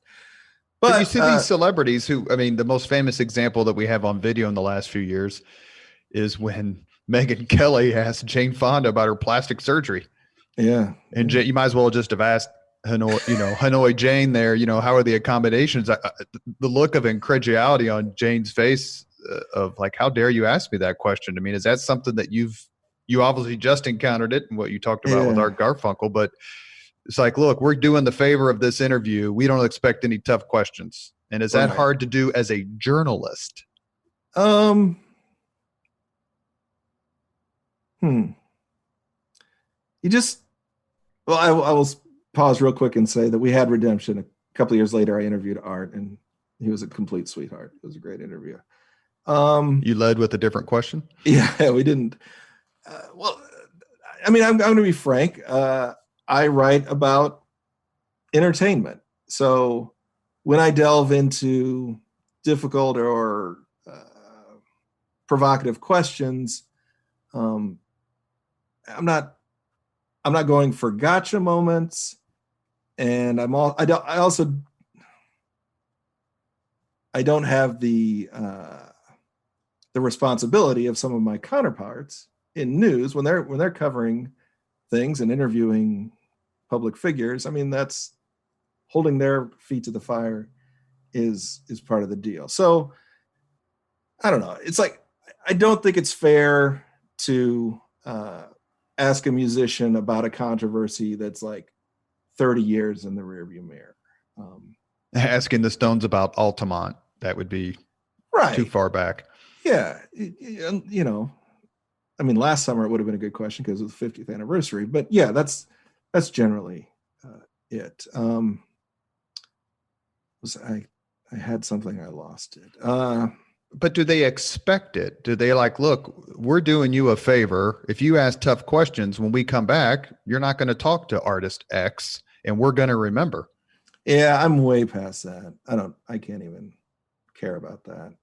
[SPEAKER 1] But you see these celebrities who, I mean, the most famous example that we have on video in the last few years is when Megyn Kelly asked Jane Fonda about her plastic surgery.
[SPEAKER 2] Yeah.
[SPEAKER 1] And you might as well just have asked Hanoi Jane there, how are the accommodations? The look of incredulity on Jane's face of like, how dare you ask me that question? I mean, is that something that you obviously just encountered it and what you talked about with Art Garfunkel, but it's like, look, we're doing the favor of this interview. We don't expect any tough questions. And is that hard to do as a journalist?
[SPEAKER 2] I will pause real quick and say that we had redemption. A couple of years later, I interviewed Art, and he was a complete sweetheart. It was a great interview.
[SPEAKER 1] You led with a different question?
[SPEAKER 2] Yeah, we didn't. I'm going to be frank. I write about entertainment. So when I delve into difficult or provocative questions, I'm not going for gotcha moments, and I don't have the responsibility of some of my counterparts in news when they're covering things and interviewing public figures. I mean, that's holding their feet to the fire is part of the deal. So I don't know. It's like, I don't think it's fair to ask a musician about a controversy that's like 30 years in the rearview mirror.
[SPEAKER 1] Asking the Stones about Altamont, that would be too far back.
[SPEAKER 2] Yeah. I mean, last summer it would have been a good question because it was the 50th anniversary, but yeah, that's generally it. I had something, I lost it.
[SPEAKER 1] But do they expect it? Do they like, look, we're doing you a favor. If you ask tough questions, when we come back, you're not going to talk to artist X and we're going to remember.
[SPEAKER 2] Yeah, I'm way past that. I can't even care about that.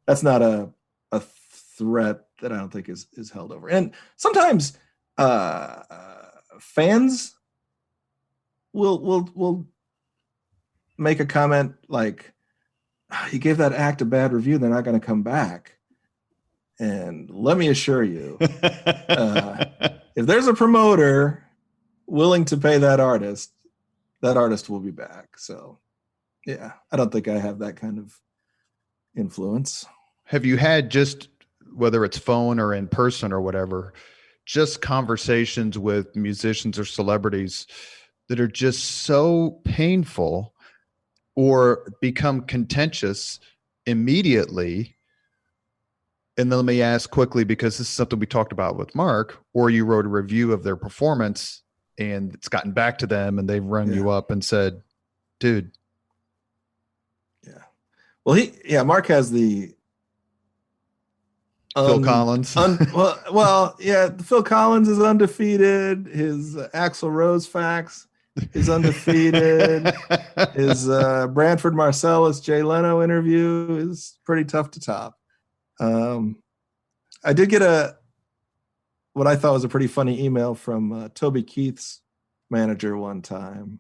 [SPEAKER 2] That's not a threat that I don't think is held over. And sometimes fans will make a comment like, you gave that act a bad review, they're not going to come back. And let me assure you, if there's a promoter willing to pay that artist will be back. So yeah, I don't think I have that kind of influence.
[SPEAKER 1] Have you had, just whether it's phone or in person or whatever, just conversations with musicians or celebrities that are just so painful or become contentious immediately? And then let me ask quickly, because this is something we talked about with Mark, or you wrote a review of their performance and it's gotten back to them and they've rung you up and said, dude.
[SPEAKER 2] Yeah. Well, Mark has the
[SPEAKER 1] Phil Collins.
[SPEAKER 2] Phil Collins is undefeated. His Axl Rose facts is undefeated. His Branford Marsalis Jay Leno interview is pretty tough to top. I did get what I thought was a pretty funny email from Toby Keith's manager one time.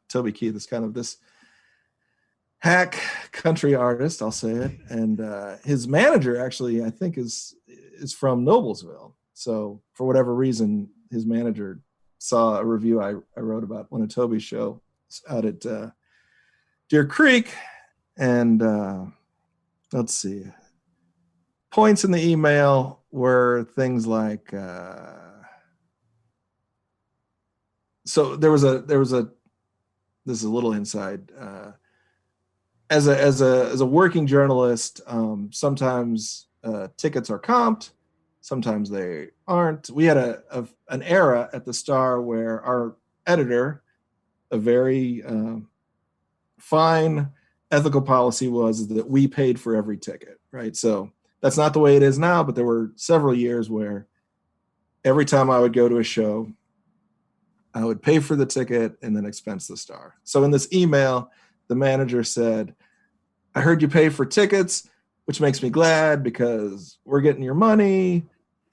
[SPEAKER 2] Toby Keith is kind of this hack country artist, I'll say it. And his manager actually, I think, is from Noblesville. So for whatever reason, his manager saw a review I wrote about one of Toby's show out at Deer Creek. And let's see. Points in the email were things like, so there was a this is a little inside, as a working journalist, sometimes tickets are comped, sometimes they aren't. We had an era at the Star where our editor, a very fine ethical policy was that we paid for every ticket, right? So That's not the way it is now, but there were several years where every time I would go to a show, I would pay for the ticket and then expense the Star. So in this email, the manager said, I heard you pay for tickets, which makes me glad because we're getting your money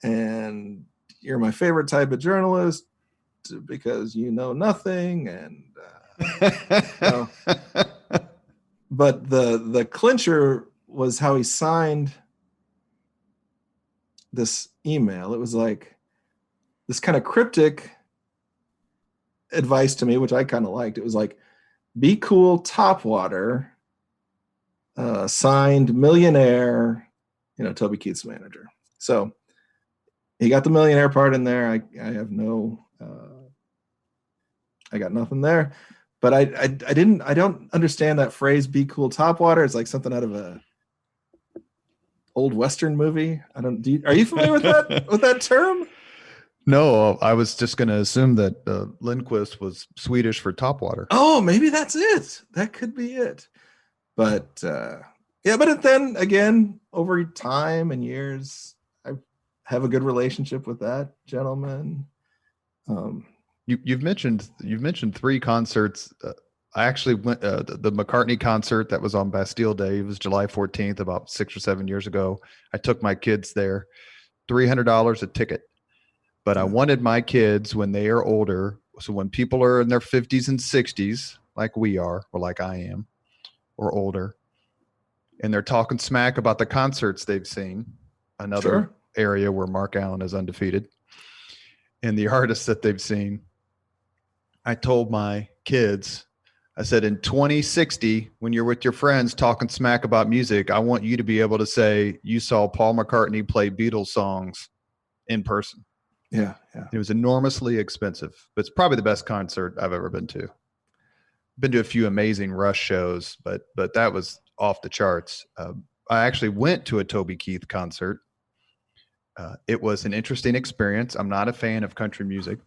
[SPEAKER 2] and you're my favorite type of journalist because you know nothing. And but the clincher was how he signed this email. It was like this kind of cryptic advice to me, which I kind of liked. It was like, be cool, Topwater, signed millionaire, Toby Keith's manager. So he got the millionaire part in there. I have no, I got nothing there, but I don't understand that phrase, be cool, Topwater. It's like something out of a old Western movie. Are you familiar with that term?
[SPEAKER 1] No, I was just going to assume that Lindquist was Swedish for topwater.
[SPEAKER 2] Oh, maybe that's it. That could be it. But but then again, over time and years, I have a good relationship with that gentleman.
[SPEAKER 1] You've mentioned 3 concerts. I actually went the McCartney concert that was on Bastille Day. It was July 14th, about 6 or 7 years ago. I took my kids there, $300 a ticket. But I wanted my kids when they are older. So when people are in their 50s and 60s, like we are, or like I am, or older, and they're talking smack about the concerts they've seen, another area where Mark Allen is undefeated, and the artists that they've seen, I told my kids, I said, in 2060, when you're with your friends talking smack about music, I want you to be able to say you saw Paul McCartney play Beatles songs in person.
[SPEAKER 2] Yeah.
[SPEAKER 1] It was enormously expensive, but it's probably the best concert I've ever been to. Been to a few amazing Rush shows, but that was off the charts. I actually went to a Toby Keith concert. It was an interesting experience. I'm not a fan of country music,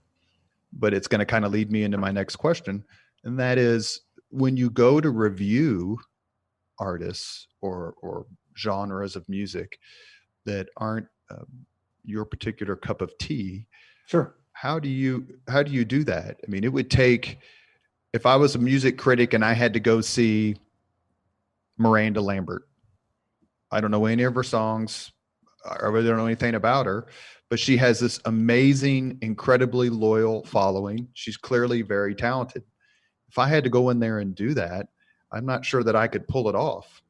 [SPEAKER 1] but it's going to kind of lead me into my next question. And that is, when you go to review artists or genres of music that aren't your particular cup of tea,
[SPEAKER 2] sure,
[SPEAKER 1] how do you do that? I mean, it would take, if I was a music critic and I had to go see Miranda Lambert, I don't know any of her songs, I really don't know anything about her, but she has this amazing, incredibly loyal following. She's clearly very talented. If I had to go in there and do that, I'm not sure that I could pull it off.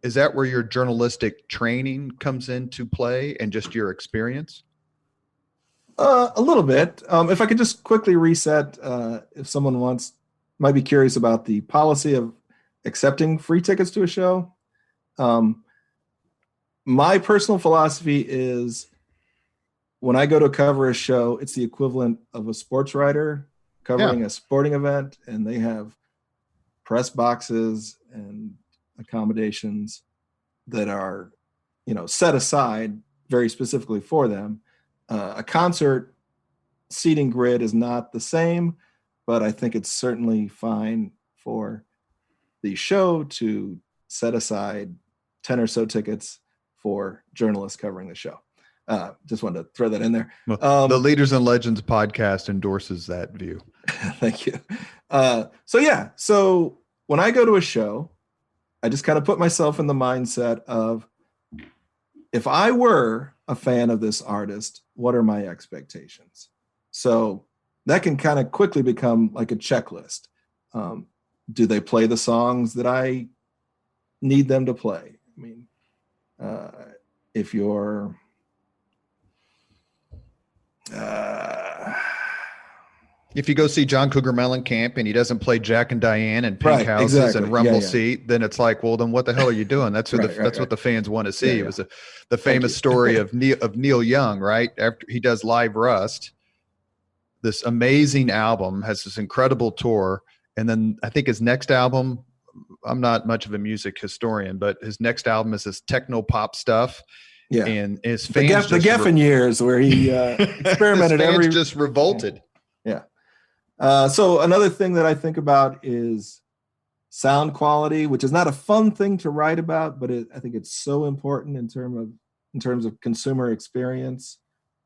[SPEAKER 1] Is that where your journalistic training comes into play and just your experience?
[SPEAKER 2] A little bit. If I could just quickly reset, if someone might be curious about the policy of accepting free tickets to a show. My personal philosophy is when I go to cover a show, it's the equivalent of a sports writer covering a sporting event, and they have press boxes and accommodations that are, set aside very specifically for them. A concert seating grid is not the same, but I think it's certainly fine for the show to set aside 10 or so tickets for journalists covering the show. Just wanted to throw that in there.
[SPEAKER 1] Well, the Leaders and Legends podcast endorses that view.
[SPEAKER 2] Thank you. So when I go to a show, I just kind of put myself in the mindset of, if I were a fan of this artist, what are my expectations? So that can kind of quickly become like a checklist. Do they play the songs that I need them to play? I mean, if you're
[SPEAKER 1] if you go see John Cougar Mellencamp and he doesn't play Jack and Diane and Pink Houses and Rumble Seat, then it's like, well, then what the hell are you doing? That's what the fans want to see. Yeah. It was the famous story of Neil Young, right? After he does Live Rust, this amazing album, has this incredible tour. And then I think his next album, I'm not much of a music historian, but his next album is this techno pop stuff.
[SPEAKER 2] Yeah.
[SPEAKER 1] And his fans,
[SPEAKER 2] the Geffen years where he experimented.
[SPEAKER 1] His fans just revolted.
[SPEAKER 2] Yeah. So another thing that I think about is sound quality, which is not a fun thing to write about, but I think it's so important in terms of consumer experience.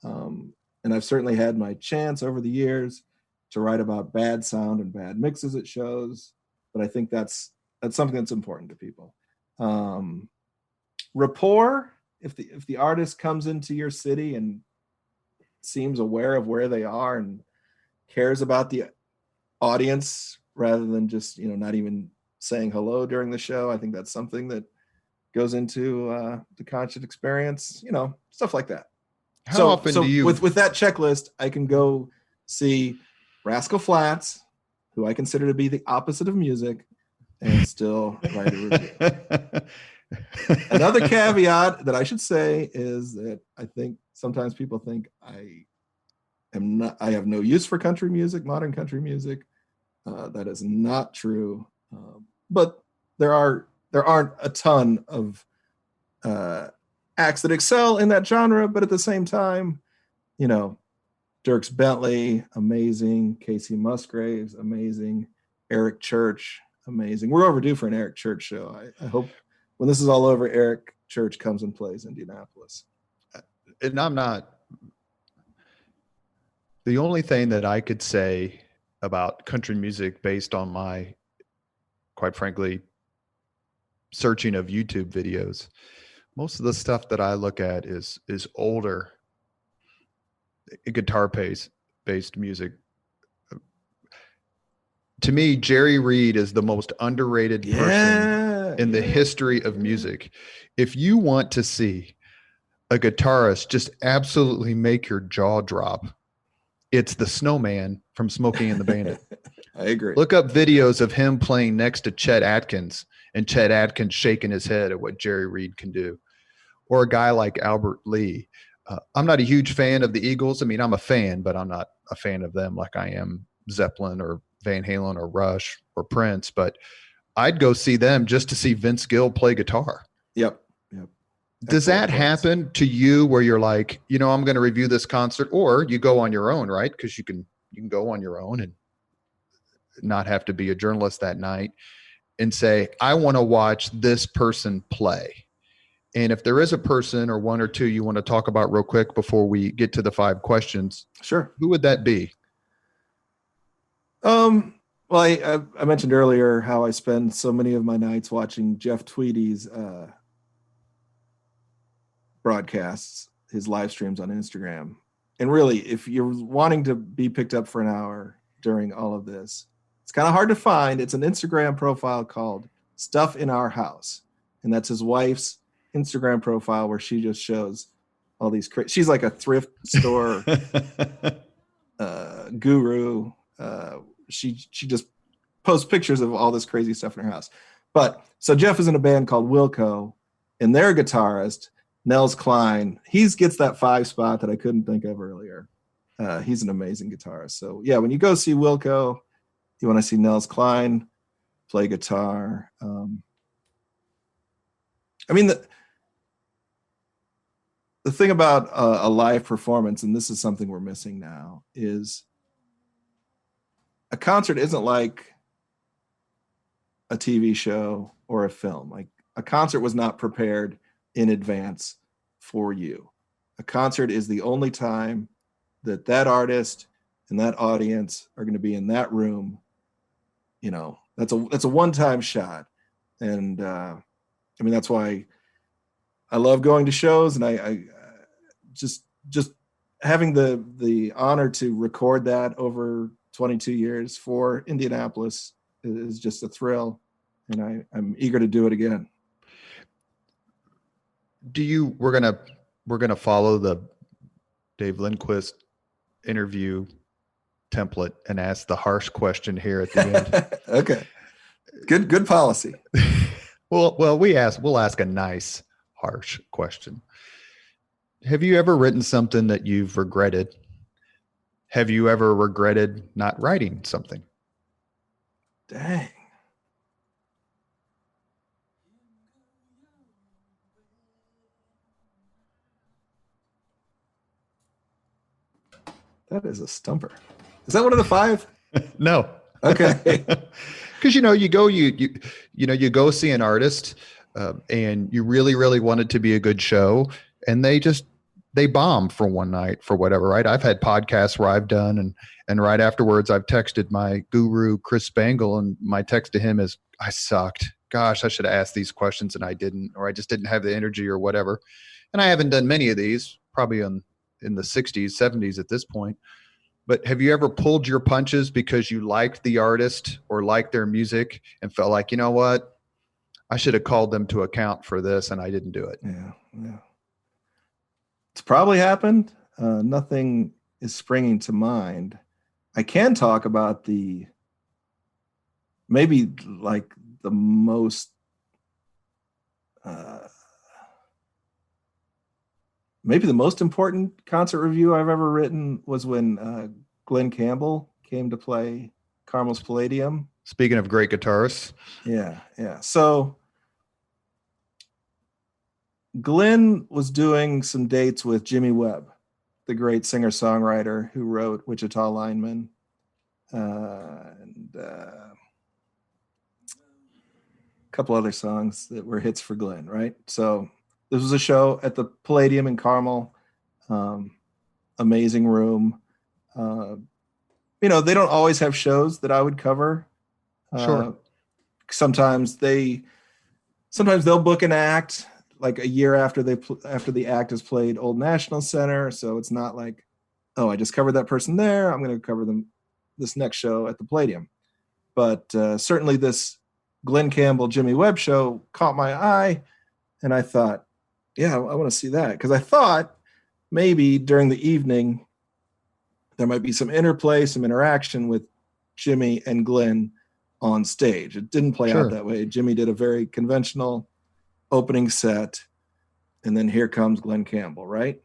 [SPEAKER 2] And I've certainly had my chance over the years to write about bad sound and bad mixes at shows, but I think that's something that's important to people. Rapport, if the artist comes into your city and seems aware of where they are and cares about the audience rather than just, not even saying hello during the show, I think that's something that goes into the concert experience, stuff like that.
[SPEAKER 1] How often do you
[SPEAKER 2] with that checklist, I can go see Rascal Flatts, who I consider to be the opposite of music, and still write a review. Another caveat that I should say is that I think sometimes people think I have no use for country music, modern country music. That is not true. But there aren't a ton of acts that excel in that genre, but at the same time, Dierks Bentley, amazing. Casey Musgraves, amazing. Eric Church, amazing. We're overdue for an Eric Church show. I hope when this is all over, Eric Church comes and plays Indianapolis.
[SPEAKER 1] And I'm not. The only thing that I could say about country music based on my, quite frankly, searching of YouTube videos, most of the stuff that I look at is older guitar-based music. To me, Jerry Reed is the most underrated person in the history of music. If you want to see a guitarist just absolutely make your jaw drop, it's the Snowman from Smokey and the Bandit.
[SPEAKER 2] I agree.
[SPEAKER 1] Look up videos of him playing next to Chet Atkins and Chet Atkins shaking his head at what Jerry Reed can do. Or a guy like Albert Lee. I'm not a huge fan of the Eagles. I mean, I'm a fan, but I'm not a fan of them like I am Zeppelin or Van Halen or Rush or Prince. But I'd go see them just to see Vince Gill play guitar.
[SPEAKER 2] Yep.
[SPEAKER 1] Does that happen to you where you're like, I'm going to review this concert, or you go on your own, right? Because you can go on your own and not have to be a journalist that night and say, I want to watch this person play. And if there is a person or one or two you want to talk about real quick before we get to the 5 questions,
[SPEAKER 2] sure.
[SPEAKER 1] Who would that be?
[SPEAKER 2] Well, I mentioned earlier how I spend so many of my nights watching Jeff Tweedy's broadcasts, his live streams on Instagram. And really, if you're wanting to be picked up for an hour during all of this, it's kind of hard to find. It's an Instagram profile called Stuff in Our House. And that's his wife's Instagram profile where she just shows all these she's like a thrift store guru. She just posts pictures of all this crazy stuff in her house. But so Jeff is in a band called Wilco, and their guitarist Nels Cline, he gets that 5 spot that I couldn't think of earlier. He's an amazing guitarist. So yeah, when you go see Wilco, you want to see Nels Cline play guitar. I mean, the thing about a live performance, and this is something we're missing now, is a concert isn't like a TV show or a film. Like a concert was not prepared in advance for you. A concert is the only time that artist and that audience are going to be in that room. That's a one-time shot. And that's why I love going to shows, and I just having the honor to record that over 22 years for Indianapolis is just a thrill, and I'm eager to do it again.
[SPEAKER 1] We're gonna follow the Dave Lindquist interview template and ask the harsh question here at the end.
[SPEAKER 2] Okay, good policy.
[SPEAKER 1] Well, we'll ask a nice harsh question. Have you ever written something that you've regretted? Have you ever regretted not writing something?
[SPEAKER 2] Dang. That is a stumper. Is that one of the 5?
[SPEAKER 1] No.
[SPEAKER 2] Okay.
[SPEAKER 1] Because you go see an artist, and you really really want it to be a good show, and they bomb for one night for whatever, right? I've had podcasts where I've done, and right afterwards I've texted my guru Chris Spangle, and my text to him is, I sucked. Gosh, I should have asked these questions and I didn't, or I just didn't have the energy or whatever. And I haven't done many of these, probably in the 60s, 70s at this point. But have you ever pulled your punches because you liked the artist or liked their music and felt like, you know what, I should have called them to account for this and I didn't do it?
[SPEAKER 2] Yeah. It's probably happened. Nothing is springing to mind. I can talk about maybe like the most maybe the most important concert review I've ever written was when Glenn Campbell came to play Carmel's Palladium.
[SPEAKER 1] Speaking of great guitarists.
[SPEAKER 2] Yeah. So Glenn was doing some dates with Jimmy Webb, the great singer-songwriter who wrote Wichita Lineman and a couple other songs that were hits for Glenn, right? So this was a show at the Palladium in Carmel. Amazing room. They don't always have shows that I would cover.
[SPEAKER 1] Sure.
[SPEAKER 2] Sometimes they'll book an act like a year after the act has played Old National Center. So it's not like, oh, I just covered that person there, I'm going to cover them this next show at the Palladium. But certainly this Glenn Campbell, Jimmy Webb show caught my eye. And I thought, yeah, I want to see that. Because I thought maybe during the evening, there might be some interplay, some interaction with Jimmy and Glenn on stage. It didn't play out that way. Jimmy did a very conventional opening set, and then here comes Glenn Campbell, right?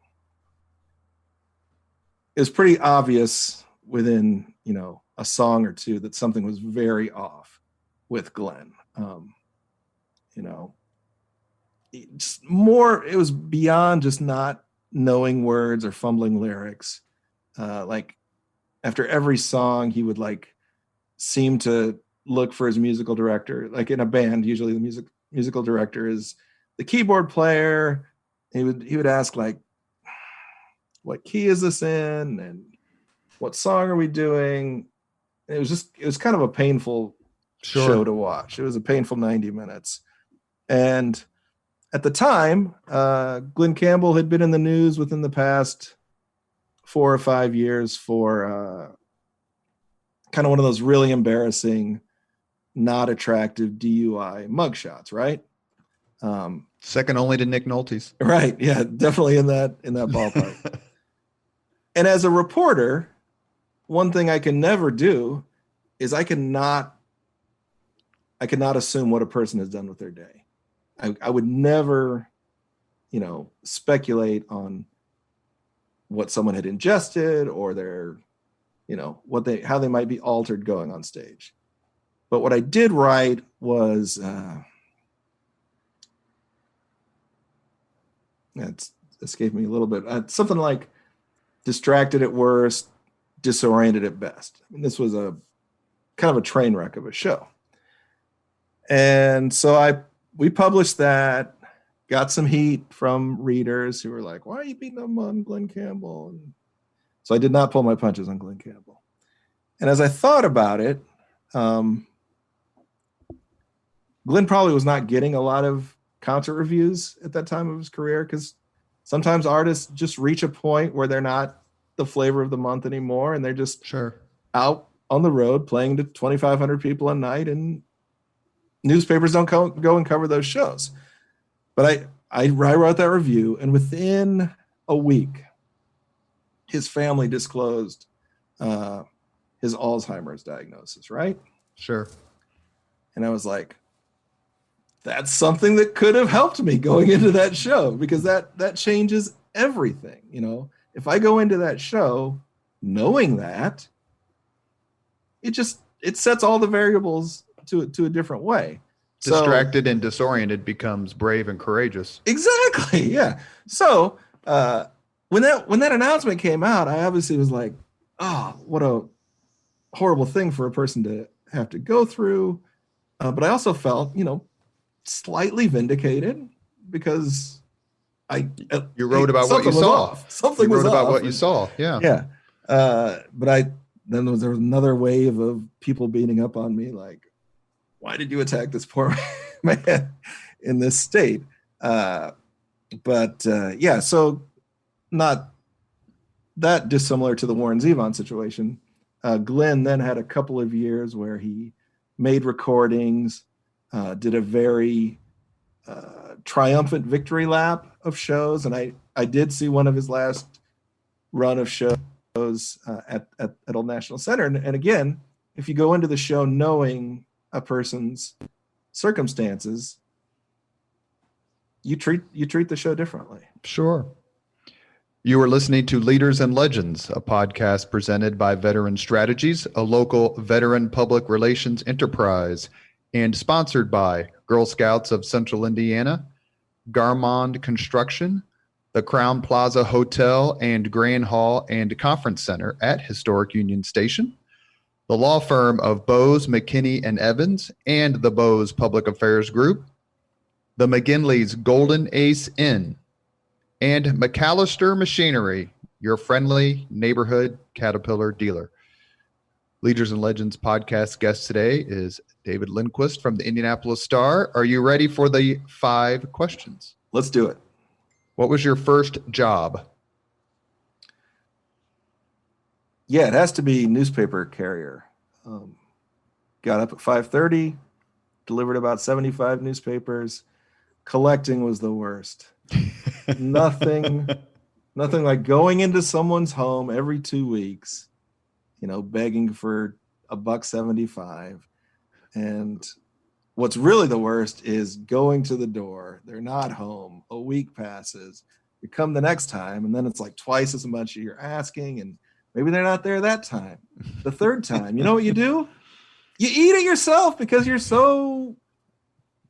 [SPEAKER 2] It was pretty obvious within, a song or two that something was very off with Glenn. It was beyond just not knowing words or fumbling lyrics. Like after every song, he would seem to look for his musical director. Like in a band, usually the musical director is the keyboard player. He would ask what key is this in and what song are we doing? And it was kind of a painful show to watch. It was a painful 90 minutes. And at the time, Glenn Campbell had been in the news within the past 4 or 5 years for kind of one of those really embarrassing, not attractive DUI mugshots, right?
[SPEAKER 1] Second only to Nick Nolte's.
[SPEAKER 2] Right. Yeah, definitely in that ballpark. And as a reporter, one thing I can never do is I cannot assume what a person has done with their day. I would never, speculate on what someone had ingested or their, how they might be altered going on stage. But what I did write was it's escaped me a little bit. Something like distracted at worst, disoriented at best. I mean, this was a kind of a train wreck of a show. And so we published that, got some heat from readers who were like, why are you beating up on Glenn Campbell? And so I did not pull my punches on Glenn Campbell. And as I thought about it, Glenn probably was not getting a lot of concert reviews at that time of his career, because sometimes artists just reach a point where they're not the flavor of the month anymore, and they're just out on the road playing to 2,500 people a night, and newspapers don't go and cover those shows. But I wrote that review, and within a week, his family disclosed his Alzheimer's diagnosis, right?
[SPEAKER 1] Sure.
[SPEAKER 2] And I was like, that's something that could have helped me going into that show, because that changes everything. If I go into that show knowing that, it sets all the variables to a different way.
[SPEAKER 1] Distracted and disoriented becomes brave and courageous.
[SPEAKER 2] Exactly. Yeah. So when that announcement came out, I obviously was like, oh, what a horrible thing for a person to have to go through. But I also felt, slightly vindicated because
[SPEAKER 1] You wrote about what you saw.
[SPEAKER 2] Something was off.
[SPEAKER 1] About what you saw. Yeah.
[SPEAKER 2] Yeah. But then there was another wave of people beating up on me, like, why did you attack this poor man in this state? So not that dissimilar to the Warren Zevon situation. Glenn then had a couple of years where he made recordings, did a very triumphant victory lap of shows. And I did see one of his last run of shows at Old National Center. And again, if you go into the show knowing a person's circumstances, you treat the show differently.
[SPEAKER 1] Sure. You are listening to Leaders and Legends, a podcast presented by Veteran Strategies, a local veteran public relations enterprise, and sponsored by Girl Scouts of Central Indiana, Garmond Construction, the Crown Plaza Hotel and Grand Hall and Conference Center at Historic Union Station, the law firm of Bose, McKinney, and Evans, and the Bose Public Affairs Group, the McGinley's Golden Ace Inn, and McAllister Machinery, your friendly neighborhood Caterpillar dealer. Leaders and Legends podcast guest today is David Lindquist from the Indianapolis Star. Are you ready for the 5 questions?
[SPEAKER 2] Let's do it.
[SPEAKER 1] What was your first job?
[SPEAKER 2] Yeah, it has to be newspaper carrier. Got up at 5:30, delivered about 75 newspapers. Collecting was the worst. Nothing like going into someone's home every 2 weeks, begging for $1.75. And what's really the worst is going to the door. They're not home. A week passes. You come the next time, and then it's like twice as much you're asking, and maybe they're not there that time. The third time, you know what you do? You eat it yourself because you're so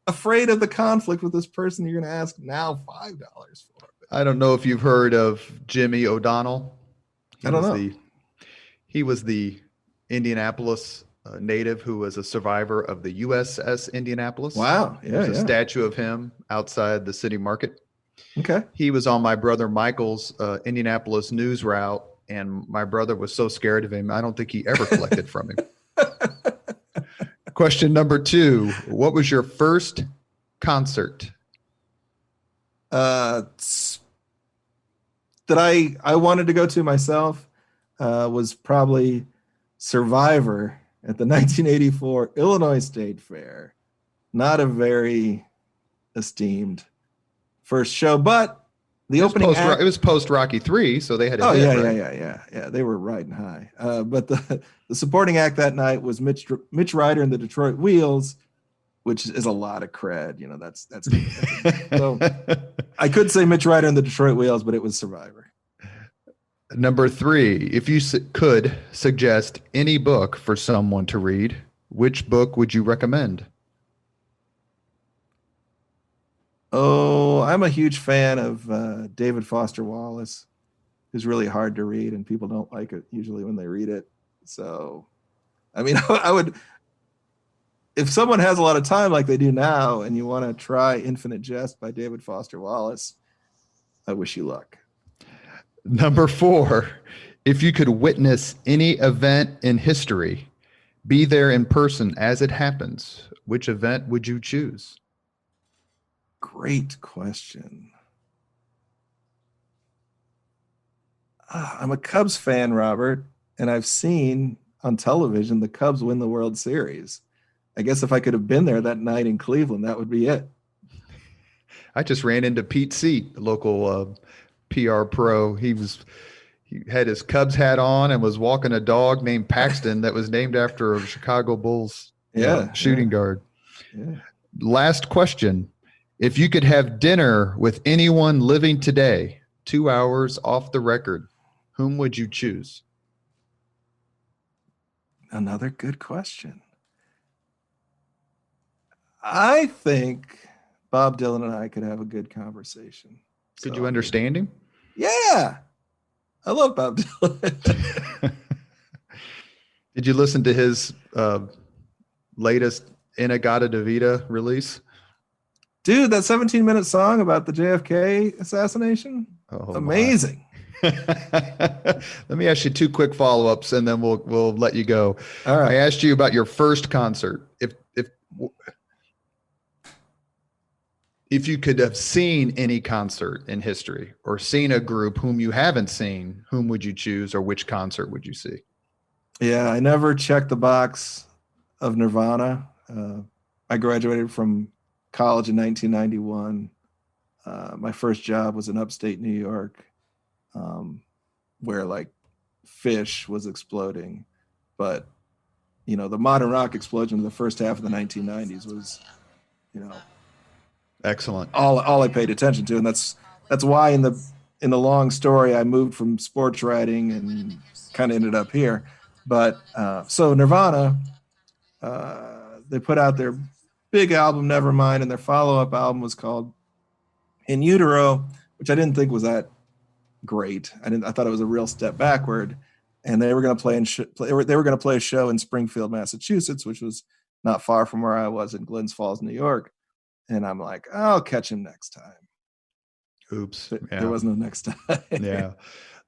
[SPEAKER 2] afraid of the conflict with this person you're going to ask now $5 for.
[SPEAKER 1] I don't know if you've heard of Jimmy O'Donnell.
[SPEAKER 2] I don't know.
[SPEAKER 1] He was the Indianapolis native who was a survivor of the USS Indianapolis.
[SPEAKER 2] Wow. Yeah.
[SPEAKER 1] There's a statue of him outside the city market.
[SPEAKER 2] Okay.
[SPEAKER 1] He was on my brother Michael's Indianapolis news route, and my brother was so scared of him, I don't think he ever collected from him. Question number 2. What was your first concert?
[SPEAKER 2] That I wanted to go to myself was probably Survivor at the 1984 Illinois State Fair. Not a very esteemed first show, but the opening act,
[SPEAKER 1] it was post Rocky 3, so they had a
[SPEAKER 2] hit,
[SPEAKER 1] right?
[SPEAKER 2] Yeah. They were riding high. But the supporting act that night was Mitch Ryder and the Detroit Wheels, which is a lot of cred. That's so I could say Mitch Ryder and the Detroit Wheels, but it was Survivor.
[SPEAKER 1] Number 3, if you could suggest any book for someone to read, which book would you recommend?
[SPEAKER 2] Oh, I'm a huge fan of David Foster Wallace, who's really hard to read, and people don't like it usually when they read it. So, I would, if someone has a lot of time like they do now, and you want to try Infinite Jest by David Foster Wallace, I wish you luck.
[SPEAKER 1] Number 4, if you could witness any event in history, be there in person as it happens, which event would you choose?
[SPEAKER 2] Great question. I'm a Cubs fan, Robert, and I've seen on television the Cubs win the World Series. I guess if I could have been there that night in Cleveland, that would be it.
[SPEAKER 1] I just ran into Pete Seat, local PR pro. He had his Cubs hat on and was walking a dog named Paxton that was named after a Chicago Bulls shooting guard. Yeah. Last question. If you could have dinner with anyone living today, 2 hours off the record, whom would you choose?
[SPEAKER 2] Another good question. I think Bob Dylan and I could have a good conversation.
[SPEAKER 1] Could you understand him?
[SPEAKER 2] Yeah. I love Bob Dylan.
[SPEAKER 1] Did you listen to his latest In-A-Gadda-Da-Vida release?
[SPEAKER 2] Dude, that 17-minute song about the JFK assassination?
[SPEAKER 1] Oh,
[SPEAKER 2] amazing.
[SPEAKER 1] Let me ask you 2 quick follow-ups, and then we'll let you go.
[SPEAKER 2] All right.
[SPEAKER 1] I asked you about your first concert. If you could have seen any concert in history or seen a group whom you haven't seen, whom would you choose, or which concert would you see?
[SPEAKER 2] Yeah, I never checked the box of Nirvana. I graduated from college in 1991. My first job was in upstate New York, where like Fish was exploding. But, the modern rock explosion of the first half of the 1990s was,
[SPEAKER 1] excellent.
[SPEAKER 2] All I paid attention to. And that's why in the long story, I moved from sports writing and kind of ended up here. But so Nirvana, they put out their big album, Nevermind, and their follow-up album was called In Utero, which I didn't think was that great. I thought it was a real step backward. And they were going to play a show in Springfield, Massachusetts, which was not far from where I was in Glens Falls, New York. And I'm like, I'll catch him next time.
[SPEAKER 1] Oops.
[SPEAKER 2] There was no next time.
[SPEAKER 1] Yeah.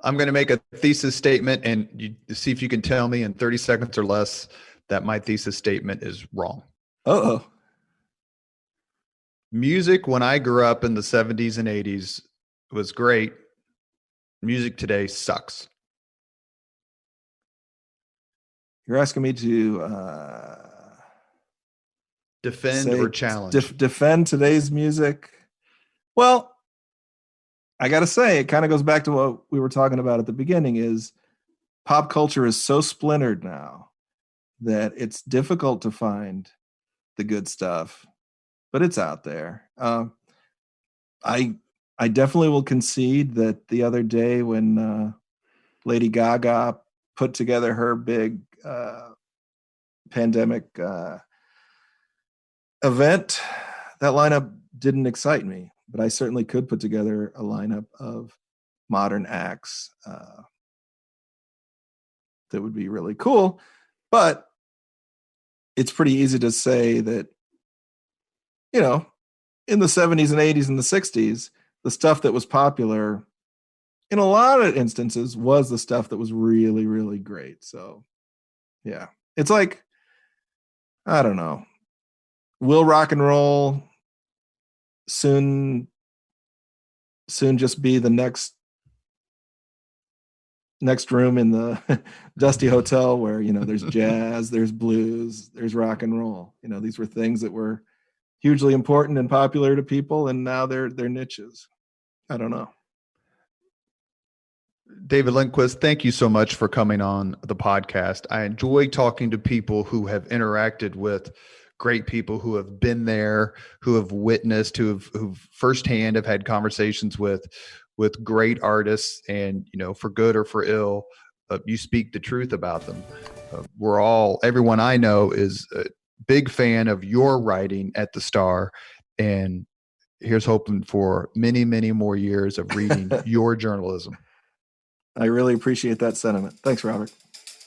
[SPEAKER 1] I'm going to make a thesis statement, and you see if you can tell me in 30 seconds or less that my thesis statement is wrong.
[SPEAKER 2] Uh-oh.
[SPEAKER 1] Music when I grew up in the 70s and 80s was great. Music today sucks.
[SPEAKER 2] You're asking me to
[SPEAKER 1] defend or challenge?
[SPEAKER 2] Defend today's music. Well, I got to say, it kind of goes back to what we were talking about at the beginning, is pop culture is so splintered now that it's difficult to find the good stuff, but it's out there. I definitely will concede that the other day when Lady Gaga put together her big pandemic event, that lineup didn't excite me, but I certainly could put together a lineup of modern acts that would be really cool. But it's pretty easy to say that, in the 70s and 80s and the 60s, the stuff that was popular in a lot of instances was the stuff that was really, really great. So, yeah, it's like, I don't know, will rock and roll soon just be the next room in the dusty hotel where, there's jazz, there's blues, there's rock and roll. These were things that were hugely important and popular to people, and now they're niches. I don't know.
[SPEAKER 1] David Lindquist, thank you so much for coming on the podcast. I enjoy talking to people who have interacted with great people, who have been there, who have witnessed, who firsthand have had conversations with great artists, and, for good or for ill, you speak the truth about them. Everyone I know is a big fan of your writing at the Star, and here's hoping for many, many more years of reading your journalism.
[SPEAKER 2] I really appreciate that sentiment. Thanks, Robert.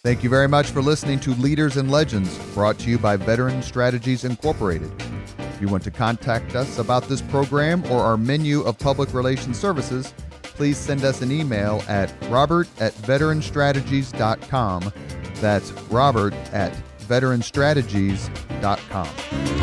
[SPEAKER 1] Thank you very much for listening to Leaders and Legends, brought to you by Veteran Strategies Incorporated. If you want to contact us about this program or our menu of public relations services, please send us an email at robert@veteranstrategies.com. That's robert@veteranstrategies.com.